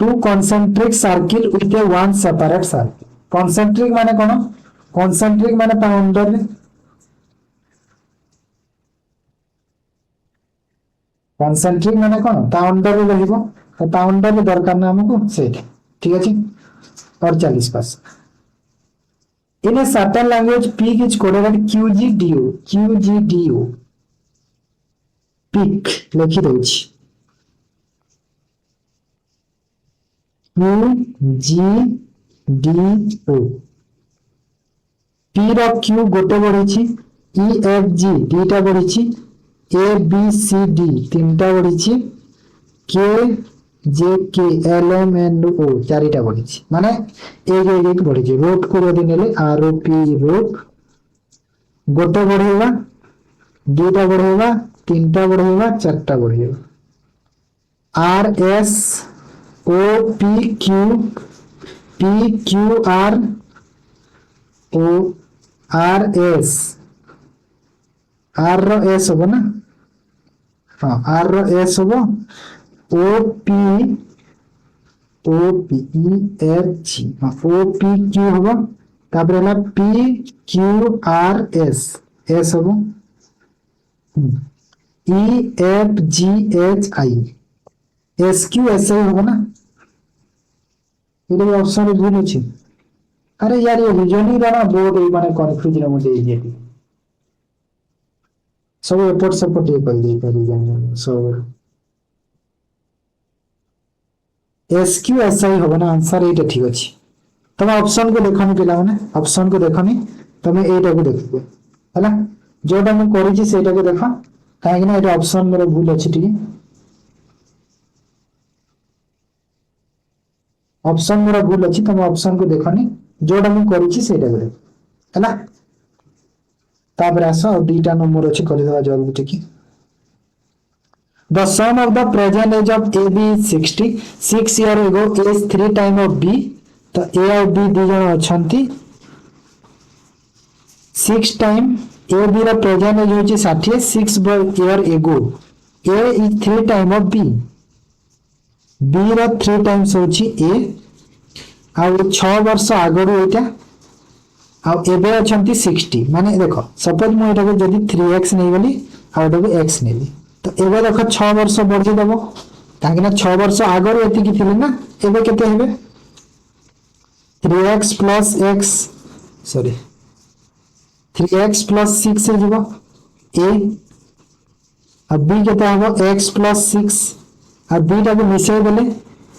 A: to concentric circle with A one separate circle. Concentric माने कोन? कॉन्सेंट्रिक माने ता अंडर रे, कॉन्सेंट्रिक माने कोन? ता अंडर रे रहिबो, तो ता अंडर रे दरकार ना हमको से, ठीक अछि। और 40 pass in a certain language peak is coded QGDO, QGDO peak लिखि दउछि QGDO। पी रो Q गोटे बढ़िछि, EFG दीटा बढ़िछि, ABCD तीनटा बढ़िछि, KJKLMNO चारिटा बढ़िछि, माने एक बढ़िछि। रूट को यदि नेले ROP रूट गोटे बढ़ेगा, दुटा बढ़ेगा, तीनटा बढ़ेगा, चारटा बढ़ेगा। RS OPQ PQR ORS R रो S हो ना, हाँ R रो S हो, OPEFG हाँ OPQ हो, तापर हला PQRS S हो, EFGHI SQSI हो ना। ये ऑप्शन भूल अछि। अरे यार ये रीजनिंग रा ना बोर्ड माने कन्फ्यूजन हो जाई जे सब एपट सपोर्ट ये कर दे रीजनिंग सब। SQSI हो ना आंसर एटा ठीक अछि। तमे ऑप्शन को देखनी पिला माने, ऑप्शन को देखनी तमे एटा को देखबो हला, जोटा मैं करि छी सेटा को देखा, काहे ना एटा ऑप्शन मेरे भूल अछि ठीक। ऑप्शन मेरा भूल अछि, तमे ऑप्शन को देखनी, जोटा मैं करि छी सेटा को देख हला। तापर आसो दुईटा नंबर अछि करि देबा जल्दी ठीक। The sum of the present age of AB is 60, 6 year ago is 3 time of B, तो A और B दी जन अछंती 6 टाइम A B रा प्रेजेंट एज होची 60, 6 year ago A is 3 time of B, B रा 3 times होची A, आ 6 वर्ष आगरो एटा, आ एबे अछंती 60, माने देखो सपोज मु एटा को जदी 3x नै गली आ एटा को x नेली, तो एबे देखो 6 वर्ष बढ़ी देबो, काहे ना 6 वर्ष आगरो एति कि थिले ना, एबे केते हेबे 3x plus x sorry 3x plus 6 से जीवो A, अब B केते हबो x plus 6, अब B टा को मिसाई देले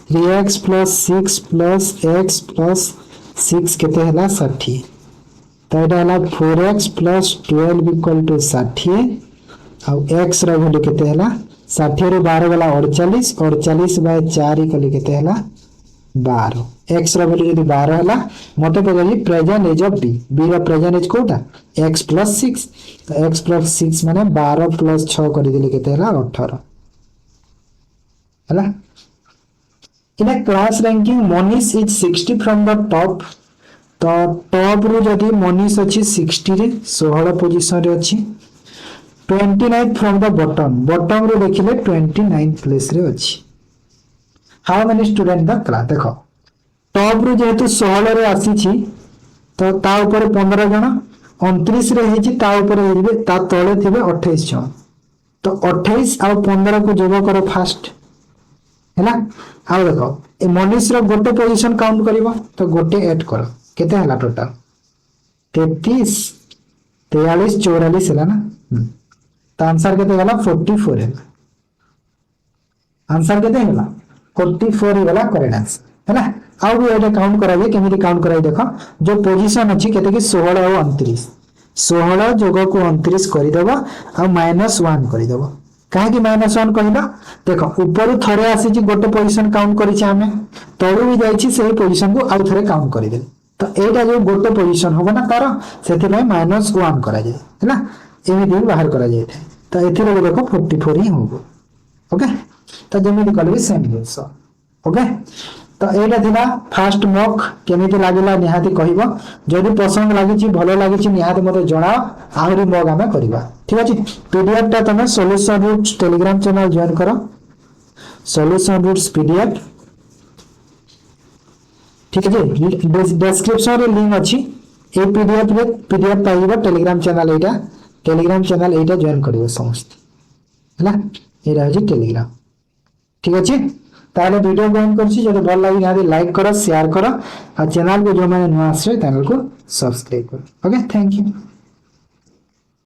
A: 3x plus 6 plus x plus 6 केते हला 60, तो एटा हला 4x plus 12 equal to 60, और x रा वैल्यू केते हला 60 रो 12 वाला 48, 48 बाय 4 इक्वल केते हला 12, x रा वैल्यू यदि 12 हला मते पगली present age of b, b रा प्रेजेंट एज कोटा x plus 6, तो x plus 6 माने 12 plus 6 करि देले केते हला 18 हला। In a class ranking Monish is 60 from the top, तो टॉप रो जदी मनीष अछि 60 रे 16 पोजीशन रे अछि, 29 from the bottom, bottom रो देखिले 29 प्लेस रे अछि। How many student the class, देखो टॉप रो जेहेतु 16 रे आसी छी, तो ता ऊपर 15 जण 29 रे हेछि, ता ऊपर हेबे ता तळे थिबे 28 जण, तो 28 आ 15 को जोग करो फास्ट हैला। आ देखो ए मनीष रो गोटे पोजीशन काउंट करबो, तो गोटे ऐड करो केते हला टोटल 33 43 44 हला ना, तो आंसर केते हला 44 है, आंसर केते हला 44 हला करेक्ट आंसर हैला। आउ भी एटा काउंट कराबे, केमिति काउंट कराई देखो, जो पोजीशन अछि केते कि 16 और 29, 16 जोग को 29 करि देबो आ -1 करि देबो, काहे कि -1 कहिला देखो ऊपर थरे आसी छी गोटे पोजीशन काउंट करि छी हमें, तळु भी जाई छी सेही पोजीशन को आउ थरे काउंट करि दे, तो एटा जो गोटे पोजीशन होबो ना तार सेति में -1 करा जाय हैला, एमिति बाहर करा जाय थाए, तो एथिरे देखो 44 ही होबो ओके। तो जेमिति करबे सेम जिंस ओके। तो एटा थिला फास्ट मॉक, केमिति लागिला निहाती कहिबो, जदि पसंद लागि छी भलो लागि छी निहाती मते जणाओ, आहुरी मॉक हमें करबा ठीक अछि। पीडीएफ टा तमे solution roots Telegram channel join करो, सॉल्यूशन रूट्स पीडीएफ ठीक है डिस्क्रिप्शन रे लिंक अछि ए पीडीएफ पाइबो टेलीग्राम चैनल एटा जॉइन करियो समस्त हला एरा अछि टेलीग्राम ठीक अछि ताले वीडियो बंद करछि जदि भल लागि ना लाइक करो शेयर करो और चैनल को जो मैंने नुआ आसे चैनल को सब्सक्राइब करो ओके थैंक यू।